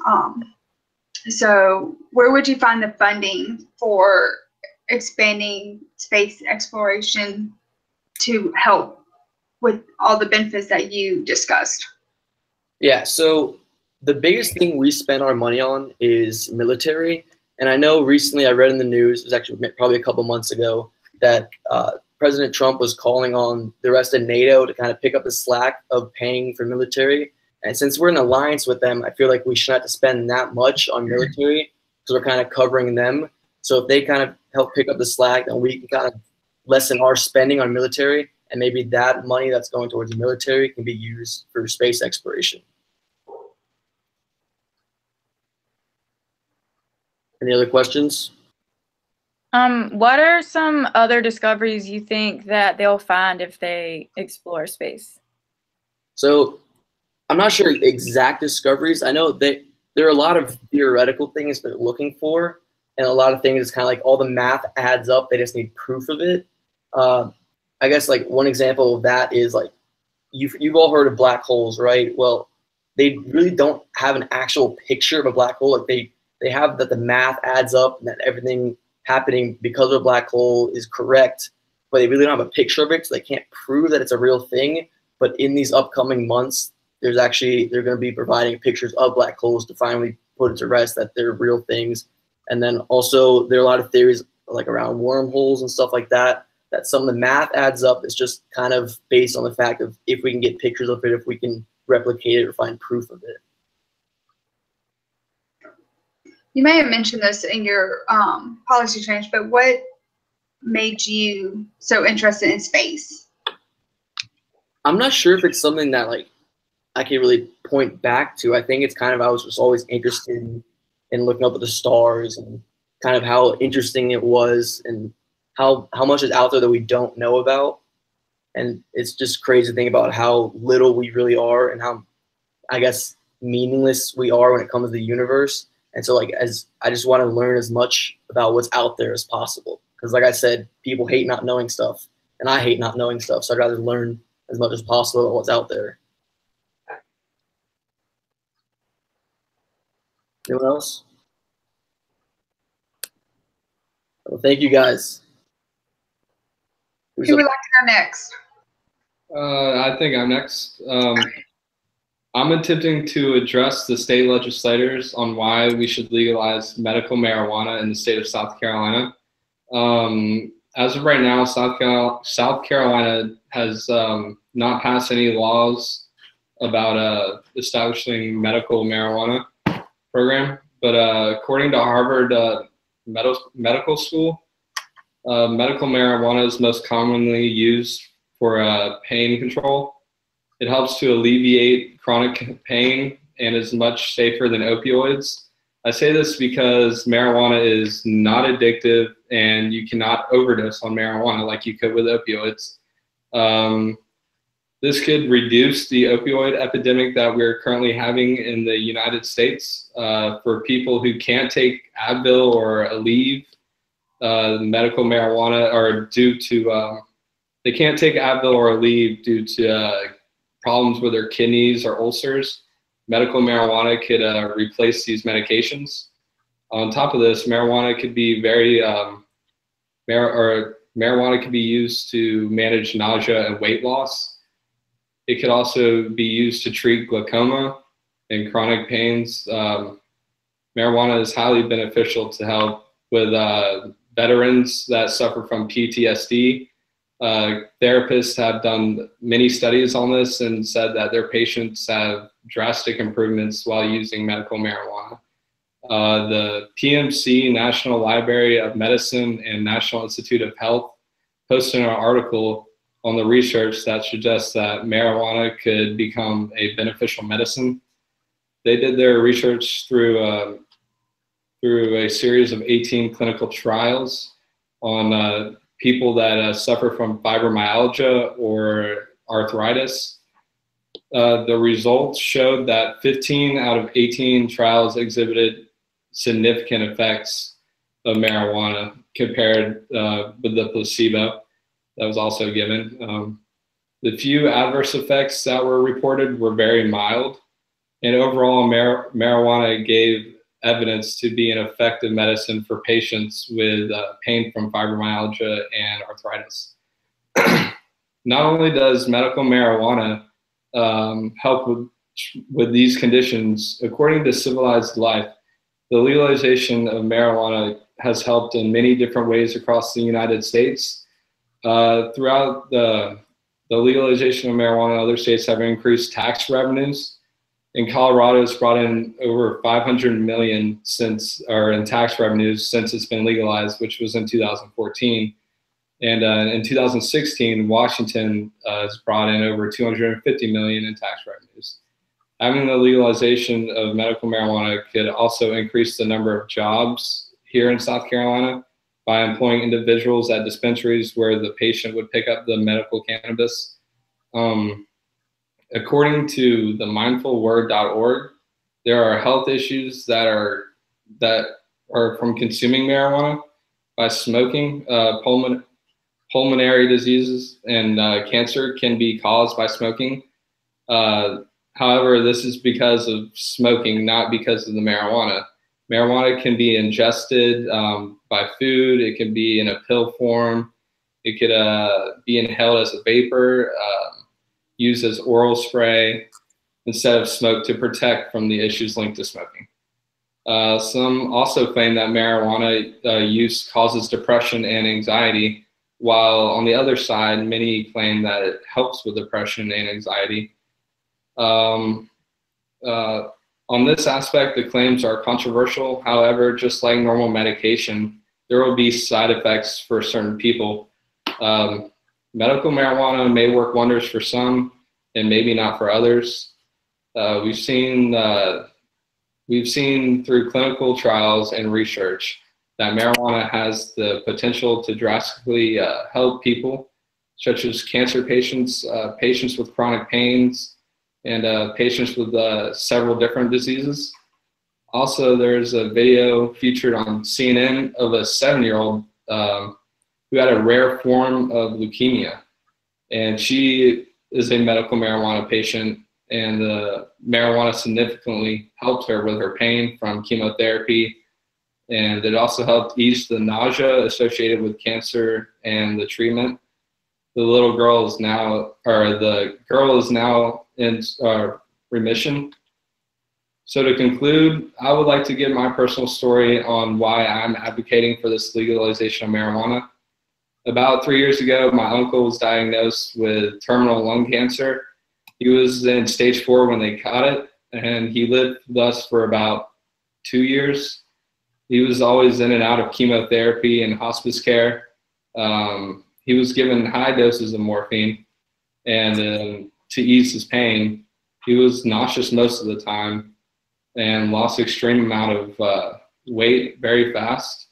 So where would you find the funding for expanding space exploration to help with all the benefits that you discussed? Yeah, so the biggest thing we spend our money on is military. And I know recently I read in the news, it was actually probably a couple months ago, that President Trump was calling on the rest of NATO to kind of pick up the slack of paying for military. And since we're in alliance with them, I feel like we shouldn't have to spend that much on military because we're kind of covering them. So if they kind of help pick up the slack, then we can kind of lessen our spending on military, and maybe that money that's going towards the military can be used for space exploration. Any other questions? What are some other discoveries you think that they'll find if they explore space? So I'm not sure exact discoveries. I know there are a lot of theoretical things they're looking for, and a lot of things, it's kind of like all the math adds up. They just need proof of it. I guess like one example of that is like you've all heard of black holes, right? Well, they really don't have an actual picture of a black hole. Like they have that the math adds up and that everything happening because of a black hole is correct, but they really don't have a picture of it, so they can't prove that it's a real thing. But in these upcoming months, they're going to be providing pictures of black holes to finally put it to rest that they're real things. And then also there are a lot of theories like around wormholes and stuff like that, that some of the math adds up. It's just kind of based on the fact of if we can get pictures of it, if we can replicate it or find proof of it. You may have mentioned this in your policy change, but what made you so interested in space? I'm not sure if it's something that like I can really point back to. I think it's kind of, I was just always interested in looking up at the stars and kind of how interesting it was and how much is out there that we don't know about. And it's just crazy to think about how little we really are and how, I guess, meaningless we are when it comes to the universe. And so like, as I just want to learn as much about what's out there as possible. Because like I said, people hate not knowing stuff and I hate not knowing stuff. So I'd rather learn as much as possible about what's out there. Anyone else? Well, thank you guys. Who would like to go next? I think I'm next. I'm attempting to address the state legislators on why we should legalize medical marijuana in the state of South Carolina. As of right now, South Carolina has not passed any laws about establishing medical marijuana program. But according to Harvard Medical School, medical marijuana is most commonly used for pain control. It helps to alleviate chronic pain and is much safer than opioids. I say this because marijuana is not addictive and you cannot overdose on marijuana like you could with opioids. This could reduce the opioid epidemic that we're currently having in the United States. For people who can't take Advil or Aleve, medical marijuana, or due to, they can't take Advil or Aleve due to problems with their kidneys or ulcers, medical marijuana could replace these medications. On top of this, marijuana could be marijuana could be used to manage nausea and weight loss. It could also be used to treat glaucoma and chronic pains. Marijuana is highly beneficial to help with veterans that suffer from PTSD. Therapists have done many studies on this and said that their patients have drastic improvements while using medical marijuana. The PMC, National Library of Medicine, and National Institute of Health posted an article on the research that suggests that marijuana could become a beneficial medicine. They did their research through a series of 18 clinical trials on people that suffer from fibromyalgia or arthritis. The results showed that 15 out of 18 trials exhibited significant effects of marijuana compared with the placebo that was also given. The few adverse effects that were reported were very mild, and overall marijuana gave evidence to be an effective medicine for patients with pain from fibromyalgia and arthritis. Not only does medical marijuana help with these conditions, according to Civilized Life, the legalization of marijuana has helped in many different ways across the United States. Throughout the legalization of marijuana, other states have increased tax revenues. In Colorado, it's brought in over $500 million in tax revenues since it's been legalized, which was in 2014. And in 2016, Washington has brought in over $250 million in tax revenues. Having the legalization of medical marijuana could also increase the number of jobs here in South Carolina by employing individuals at dispensaries where the patient would pick up the medical cannabis. According to the mindfulword.org, there are health issues that or from consuming marijuana by smoking. Pulmonary diseases and cancer can be caused by smoking. However, this is because of smoking, not because of the marijuana. Marijuana can be ingested by food. It can be in a pill form. It could be inhaled as a vapor, used as oral spray instead of smoke to protect from the issues linked to smoking. Some also claim that marijuana use causes depression and anxiety, while on the other side, many claim that it helps with depression and anxiety. On this aspect, the claims are controversial. However, just like normal medication, there will be side effects for certain people. Medical marijuana may work wonders for some and maybe not for others. We've seen through clinical trials and research that marijuana has the potential to drastically help people, such as cancer patients, patients with chronic pains, and patients with several different diseases. Also, there's a video featured on CNN of a 7-year-old who had a rare form of leukemia. And she is a medical marijuana patient, and the marijuana significantly helped her with her pain from chemotherapy. And it also helped ease the nausea associated with cancer and the treatment. The girl is now in remission. So to conclude, I would like to give my personal story on why I'm advocating for this legalization of marijuana. About 3 years ago, my uncle was diagnosed with terminal lung cancer. He was in stage 4 when they caught it, and he lived with us for about 2 years. He was always in and out of chemotherapy and hospice care. He was given high doses of morphine, and to ease his pain, he was nauseous most of the time and lost extreme amount of weight very fast.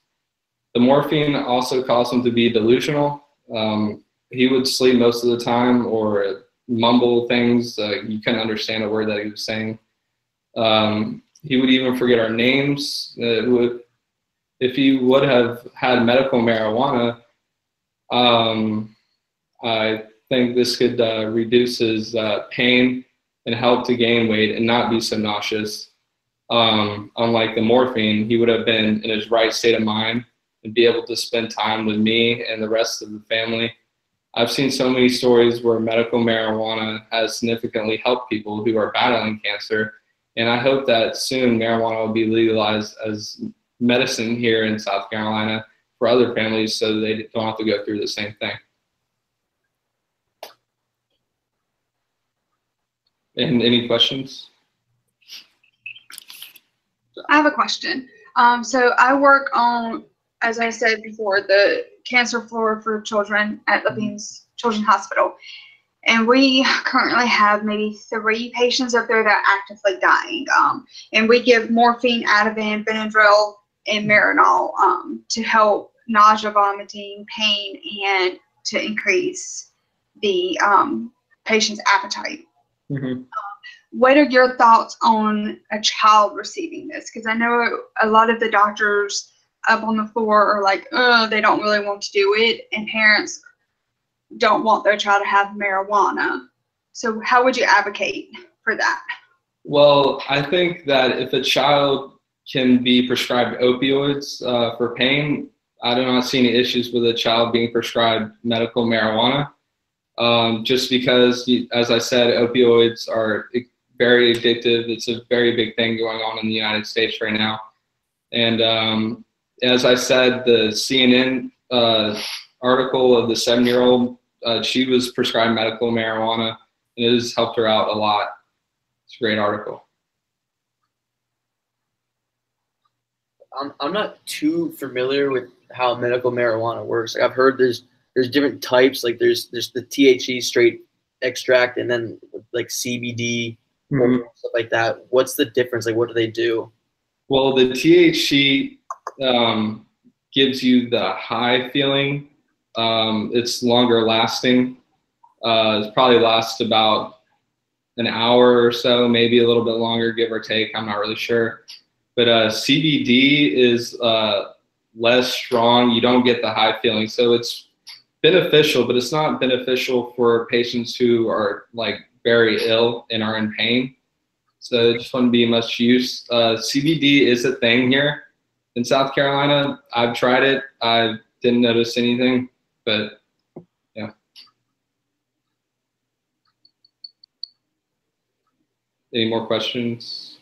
The morphine also caused him to be delusional. He would sleep most of the time or mumble things. You couldn't understand a word that he was saying. He would even forget our names. If he would have had medical marijuana, I think this could reduce his pain and help to gain weight and not be so nauseous. Unlike the morphine, he would have been in his right state of mind and be able to spend time with me and the rest of the family. I've seen so many stories where medical marijuana has significantly helped people who are battling cancer, and I hope that soon marijuana will be legalized as medicine here in South Carolina for other families so they don't have to go through the same thing. And any questions? I have a question. So I work on, as I said before, the cancer floor for children at Levine's Children's Hospital. And we currently have maybe 3 patients up there that are actively dying. And we give morphine, Ativan, Benadryl, and Marinol to help nausea, vomiting, pain, and to increase the patient's appetite. Mm-hmm. What are your thoughts on a child receiving this? Because I know a lot of the doctors up on the floor are like, oh, they don't really want to do it, and parents don't want their child to have marijuana. So how would you advocate for that? Well, I think that if a child can be prescribed opioids for pain, I do not see any issues with a child being prescribed medical marijuana. Just because, as I said, opioids are very addictive. It's a very big thing going on in the United States right now. And as I said, the CNN article of the 7-year-old, she was prescribed medical marijuana, and it has helped her out a lot. It's a great article. I'm not too familiar with how medical marijuana works. Like, I've heard there's different types. Like there's the THC straight extract, and then like CBD, stuff like that. What's the difference? Like, what do they do? Well, the THC gives you the high feeling. It's longer lasting. It probably lasts about an hour or so, maybe a little bit longer, give or take. I'm not really sure. But CBD is less strong. You don't get the high feeling. So it's beneficial, but it's not beneficial for patients who are like very ill and are in pain. So it just wouldn't be much use. CBD is a thing here in South Carolina. I've tried it. I didn't notice anything, but yeah. Any more questions?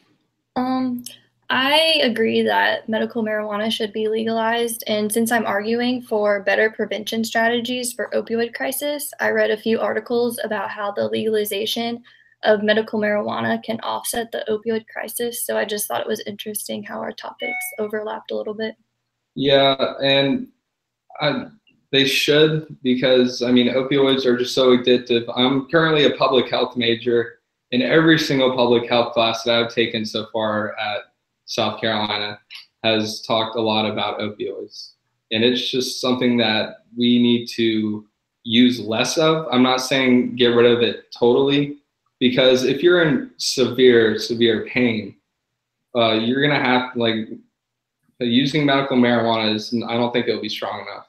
I agree that medical marijuana should be legalized, and since I'm arguing for better prevention strategies for opioid crisis, I read a few articles about how the legalization of medical marijuana can offset the opioid crisis. So I just thought it was interesting how our topics overlapped a little bit. Yeah, and they should, because I mean opioids are just so addictive. I'm currently a public health major, and every single public health class that I've taken so far at South Carolina has talked a lot about opioids. And it's just something that we need to use less of. I'm not saying get rid of it totally, because if you're in severe pain, you're gonna have like using medical marijuana is, I don't think it'll be strong enough.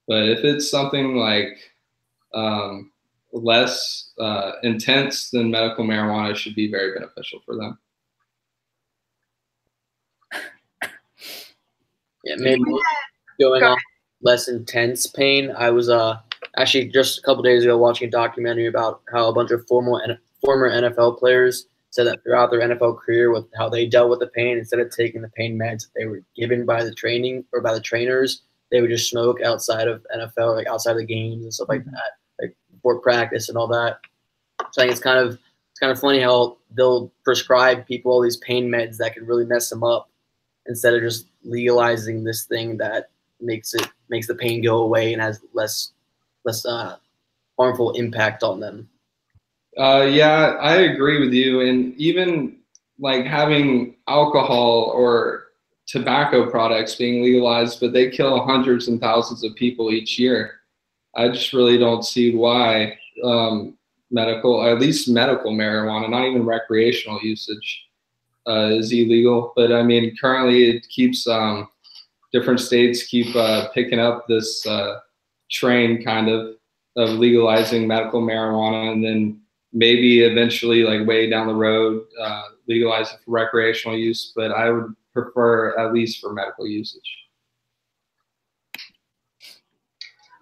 But if it's something like less intense, then medical marijuana should be very beneficial for them. Yeah, maybe going on less intense pain. I was actually just a couple days ago watching a documentary about how a bunch of former NFL players said that throughout their NFL career, with how they dealt with the pain, instead of taking the pain meds that they were given by the training or by the trainers, they would just smoke outside of NFL, like outside of the games and stuff like that, like before practice and all that. So I think it's kind of funny how they'll prescribe people all these pain meds that could really mess them up, instead of just legalizing this thing that makes the pain go away and has less harmful impact on them. Yeah, I agree with you. And even like having alcohol or tobacco products being legalized, but they kill hundreds and thousands of people each year. I just really don't see why at least medical marijuana, not even recreational usage, is illegal. But I mean, currently it keeps different states keep picking up this train kind of legalizing medical marijuana, and then maybe eventually, like way down the road, legalize it for recreational use. But I would prefer at least for medical usage.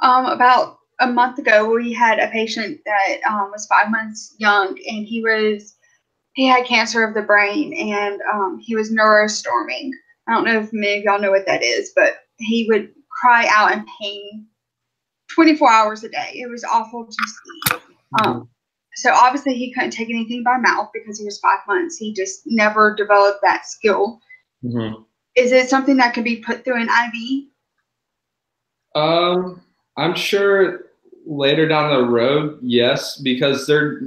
About a month ago, we had a patient that was 5 months young, and he had cancer of the brain, and he was neurostorming. I don't know if many of y'all know what that is, but he would cry out in pain 24 hours a day. It was awful to see. So obviously he couldn't take anything by mouth because he was 5 months. He just never developed that skill. Mm-hmm. Is it something that can be put through an IV? I'm sure later down the road, yes, because they're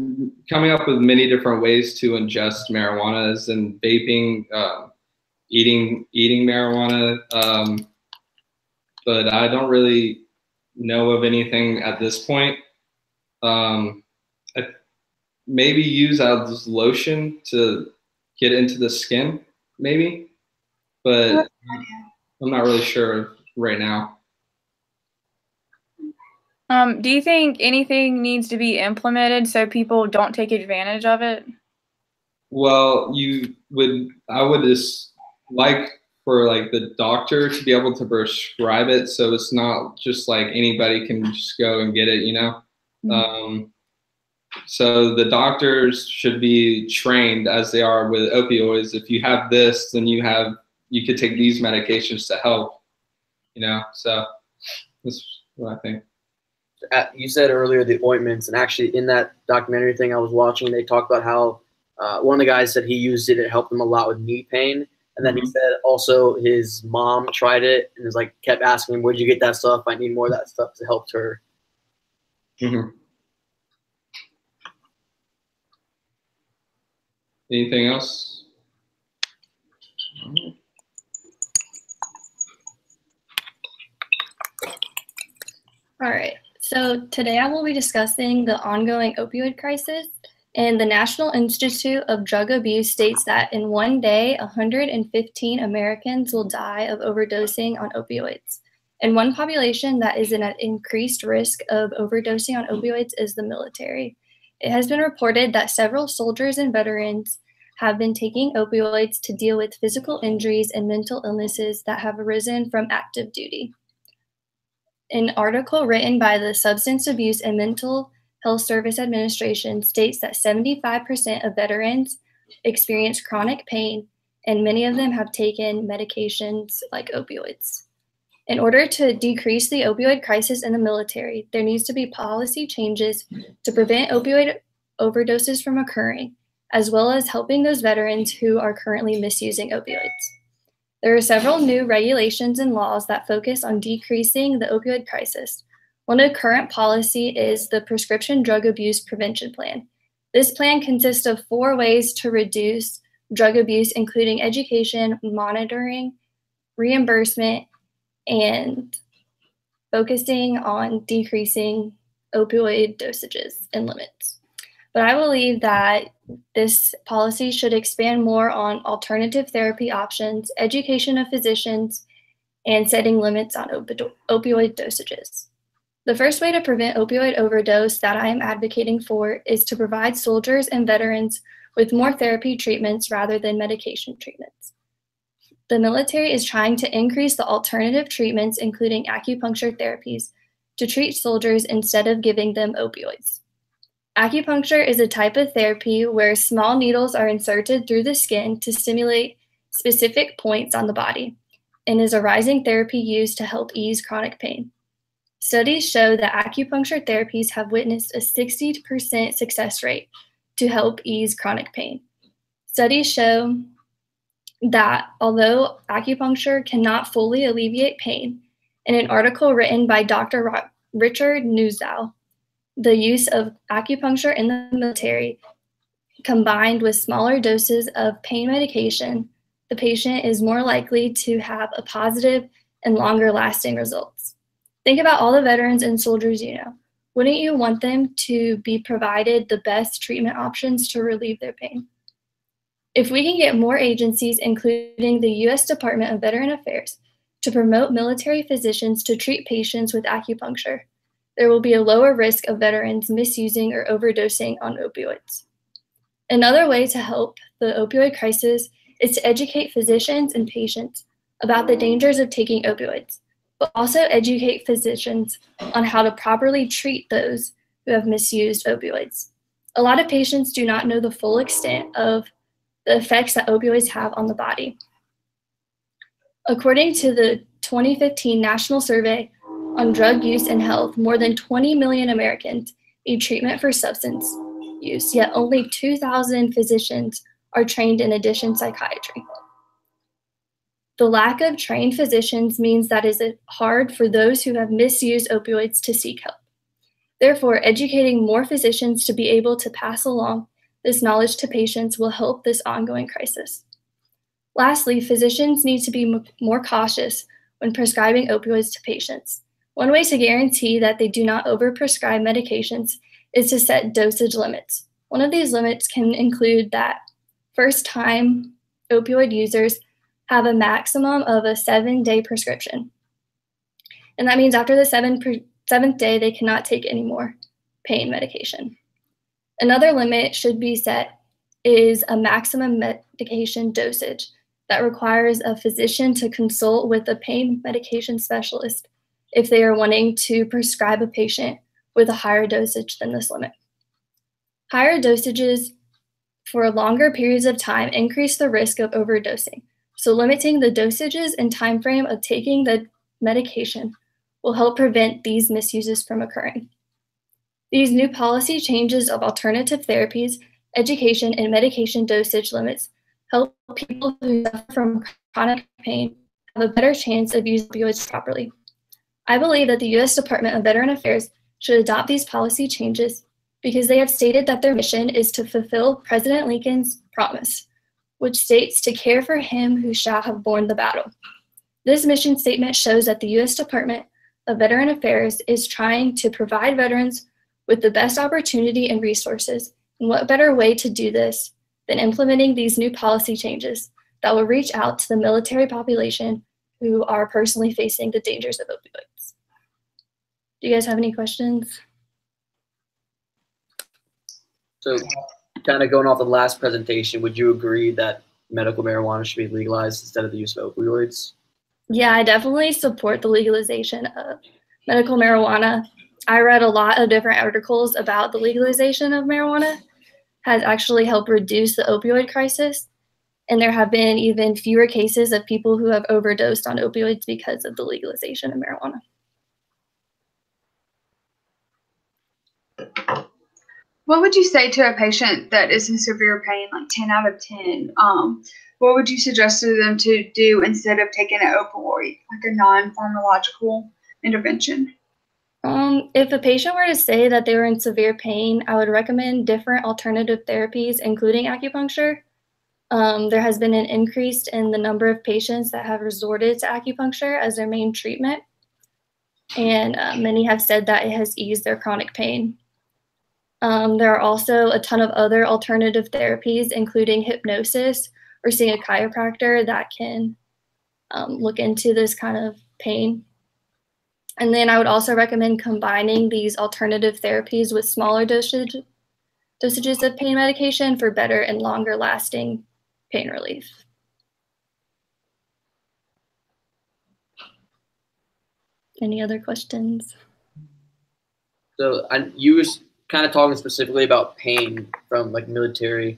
coming up with many different ways to ingest marijuana, as in vaping, eating marijuana. But I don't really know of anything at this point. Maybe use as lotion to get into the skin, maybe, but I'm not really sure right now. Do you think anything needs to be implemented so people don't take advantage of it? Well, I would just like for like the doctor to be able to prescribe it, so it's not just like anybody can just go and get it, you know? Mm-hmm. So the doctors should be trained as they are with opioids. If you have this, then you could take these medications to help, you know? So that's what I think. You said earlier the ointments, and actually in that documentary thing I was watching, they talked about how one of the guys said he used it. It helped him a lot with knee pain. And then he said also his mom tried it and was like, kept asking him, where'd you get that stuff? I need more of that stuff to help her. Mm-hmm. Anything else? All right. So today I will be discussing the ongoing opioid crisis. And the National Institute of Drug Abuse states that in one day, 115 Americans will die of overdosing on opioids. And one population that is at increased risk of overdosing on opioids is the military. It has been reported that several soldiers and veterans have been taking opioids to deal with physical injuries and mental illnesses that have arisen from active duty. An article written by the Substance Abuse and Mental Health Service Administration states that 75% of veterans experience chronic pain, and many of them have taken medications like opioids. In order to decrease the opioid crisis in the military, there needs to be policy changes to prevent opioid overdoses from occurring, as well as helping those veterans who are currently misusing opioids. There are several new regulations and laws that focus on decreasing the opioid crisis. One of the current policy is the Prescription Drug Abuse Prevention Plan. This plan consists of 4 ways to reduce drug abuse, including education, monitoring, reimbursement, and focusing on decreasing opioid dosages and limits. But I believe that this policy should expand more on alternative therapy options, education of physicians, and setting limits on opioid dosages. The first way to prevent opioid overdose that I am advocating for is to provide soldiers and veterans with more therapy treatments rather than medication treatments. The military is trying to increase the alternative treatments, including acupuncture therapies, to treat soldiers instead of giving them opioids. Acupuncture is a type of therapy where small needles are inserted through the skin to stimulate specific points on the body, and is a rising therapy used to help ease chronic pain. Studies show that acupuncture therapies have witnessed a 60% success rate to help ease chronic pain. Studies show that although acupuncture cannot fully alleviate pain, in an article written by Dr. Richard Newsall, the use of acupuncture in the military combined with smaller doses of pain medication, the patient is more likely to have a positive and longer lasting results. Think about all the veterans and soldiers you know. Wouldn't you want them to be provided the best treatment options to relieve their pain? If we can get more agencies, including the U.S. Department of Veteran Affairs, to promote military physicians to treat patients with acupuncture, there will be a lower risk of veterans misusing or overdosing on opioids. Another way to help the opioid crisis is to educate physicians and patients about the dangers of taking opioids, but also educate physicians on how to properly treat those who have misused opioids. A lot of patients do not know the full extent of the effects that opioids have on the body. According to the 2015 National Survey on Drug Use and Health, more than 20 million Americans need treatment for substance use, yet only 2,000 physicians are trained in addiction psychiatry. The lack of trained physicians means that it is hard for those who have misused opioids to seek help. Therefore, educating more physicians to be able to pass along this knowledge to patients will help this ongoing crisis. Lastly, physicians need to be more cautious when prescribing opioids to patients. One way to guarantee that they do not overprescribe medications is to set dosage limits. One of these limits can include that first-time opioid users have a maximum of a 7-day prescription. And that means after the seventh day, they cannot take any more pain medication. Another limit should be set is a maximum medication dosage that requires a physician to consult with a pain medication specialist if they are wanting to prescribe a patient with a higher dosage than this limit. Higher dosages for longer periods of time increase the risk of overdosing, so limiting the dosages and time frame of taking the medication will help prevent these misuses from occurring. These new policy changes of alternative therapies, education, and medication dosage limits help people who suffer from chronic pain have a better chance of using opioids properly. I believe that the U.S. Department of Veteran Affairs should adopt these policy changes because they have stated that their mission is to fulfill President Lincoln's promise, which states to care for him who shall have borne the battle. This mission statement shows that the U.S. Department of Veteran Affairs is trying to provide veterans with the best opportunity and resources And what better way to do this than implementing these new policy changes that will reach out to the military population who are personally facing the dangers of opioids? Do you guys have any questions? So kind of going off the last presentation, would you agree that medical marijuana should be legalized instead of the use of opioids? Yeah, I definitely support the legalization of medical marijuana. I read a lot of different articles about the legalization of marijuana has actually helped reduce the opioid crisis. And there have been even fewer cases of people who have overdosed on opioids because of the legalization of marijuana. What would you say to a patient that is in severe pain, like 10 out of 10? What would you suggest to them to do instead of taking an opioid, like a non-pharmacological intervention? If a patient were to say that they were in severe pain, I would recommend different alternative therapies, including acupuncture. There has been an increase in the number of patients that have resorted to acupuncture as their main treatment. And many have said that it has eased their chronic pain. There are also a ton of other alternative therapies, including hypnosis or seeing a chiropractor that can look into this kind of pain. And then I would also recommend combining these alternative therapies with smaller dosages of pain medication for better and longer lasting pain relief. Any other questions? So you were kind of talking specifically about pain from like military.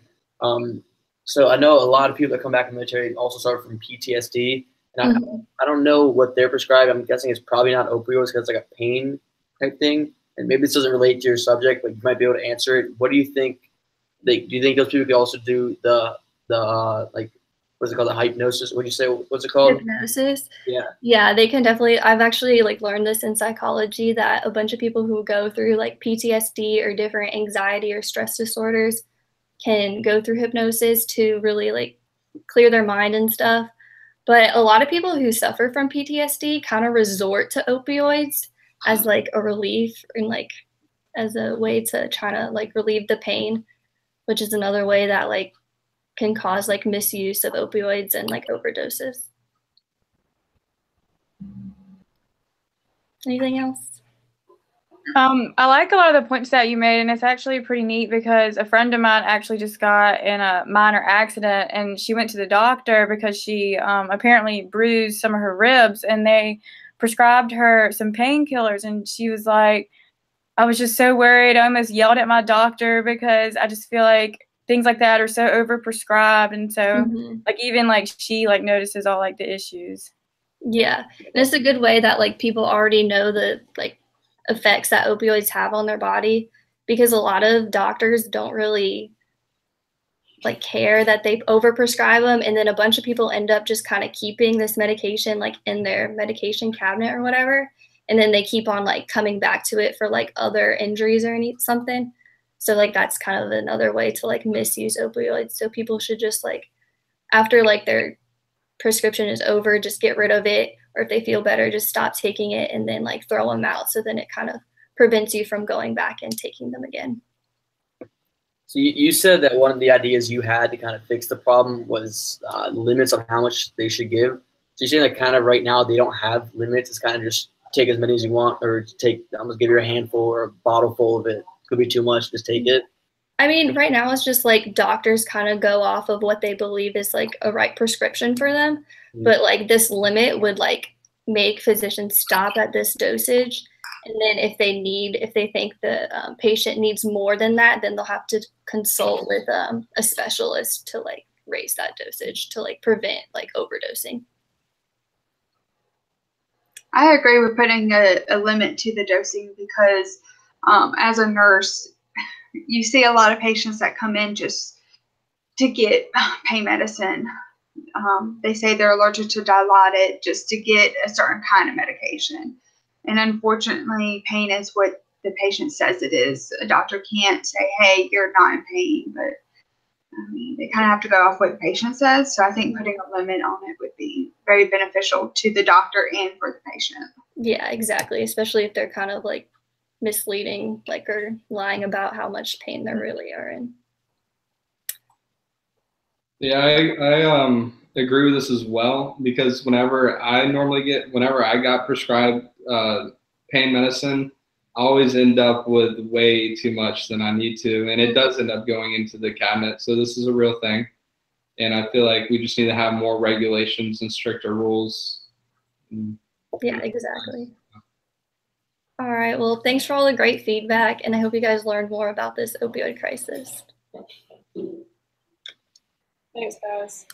So I know a lot of people that come back from the military also suffer from PTSD. And I don't know what they're prescribed. I'm guessing it's probably not opioids because it's like a pain type thing. And maybe this doesn't relate to your subject, but you might be able to answer it. What do you think? Do you think those people could also do the like, what's it called? The hypnosis? What'd you say? What's it called? Hypnosis? Yeah. Yeah, they can definitely. I've actually like learned this in psychology that a bunch of people who go through like PTSD or different anxiety or stress disorders can go through hypnosis to really like clear their mind and stuff. But a lot of people who suffer from PTSD kind of resort to opioids as like a relief and like as a way to try to like relieve the pain, which is another way that like can cause like misuse of opioids and like overdoses. Anything else? I like a lot of the points that you made, and it's actually pretty neat because a friend of mine actually just got in a minor accident, and she went to the doctor because she apparently bruised some of her ribs, and they prescribed her some painkillers, and she was like, I was just so worried. I almost yelled at my doctor because I just feel like things like that are so overprescribed, and so like even like she like notices all like the issues. Yeah, and it's a good way that like people already know the like effects that opioids have on their body, because a lot of doctors don't really like care that they overprescribe them, and then a bunch of people end up just kind of keeping this medication like in their medication cabinet or whatever, and then they keep on like coming back to it for like other injuries or something. So like that's kind of another way to like misuse opioids. So people should just like after like their prescription is over, just get rid of it, or if they feel better, just stop taking it and then like throw them out. So then it kind of prevents you from going back and taking them again. So you said that one of the ideas you had to kind of fix the problem was limits on how much they should give. So you're saying that kind of right now they don't have limits. It's kind of just take as many as you want, or take, I'm gonna give you a handful or a bottle full of it. Could be too much, just take it. I mean, right now it's just like doctors kind of go off of what they believe is like a right prescription for them. But like this limit would like make physicians stop at this dosage. And then if they think the patient needs more than that, then they'll have to consult with a specialist to like raise that dosage to like prevent like overdosing. I agree with putting a limit to the dosing because as a nurse, you see a lot of patients that come in just to get pain medicine. They say they're allergic to Dilaudid just to get a certain kind of medication. And unfortunately, pain is what the patient says it is. A doctor can't say, hey, you're not in pain, but I mean, they kind of have to go off what the patient says. So I think putting a limit on it would be very beneficial to the doctor and for the patient. Yeah, exactly. Especially if they're kind of like misleading, like, or lying about how much pain they really are in. Yeah, I agree with this as well, because whenever I got prescribed pain medicine, I always end up with way too much than I need to, and it does end up going into the cabinet. So this is a real thing, and I feel like we just need to have more regulations and stricter rules. Yeah, exactly. All right, well, thanks for all the great feedback, and I hope you guys learned more about this opioid crisis. Thanks, guys.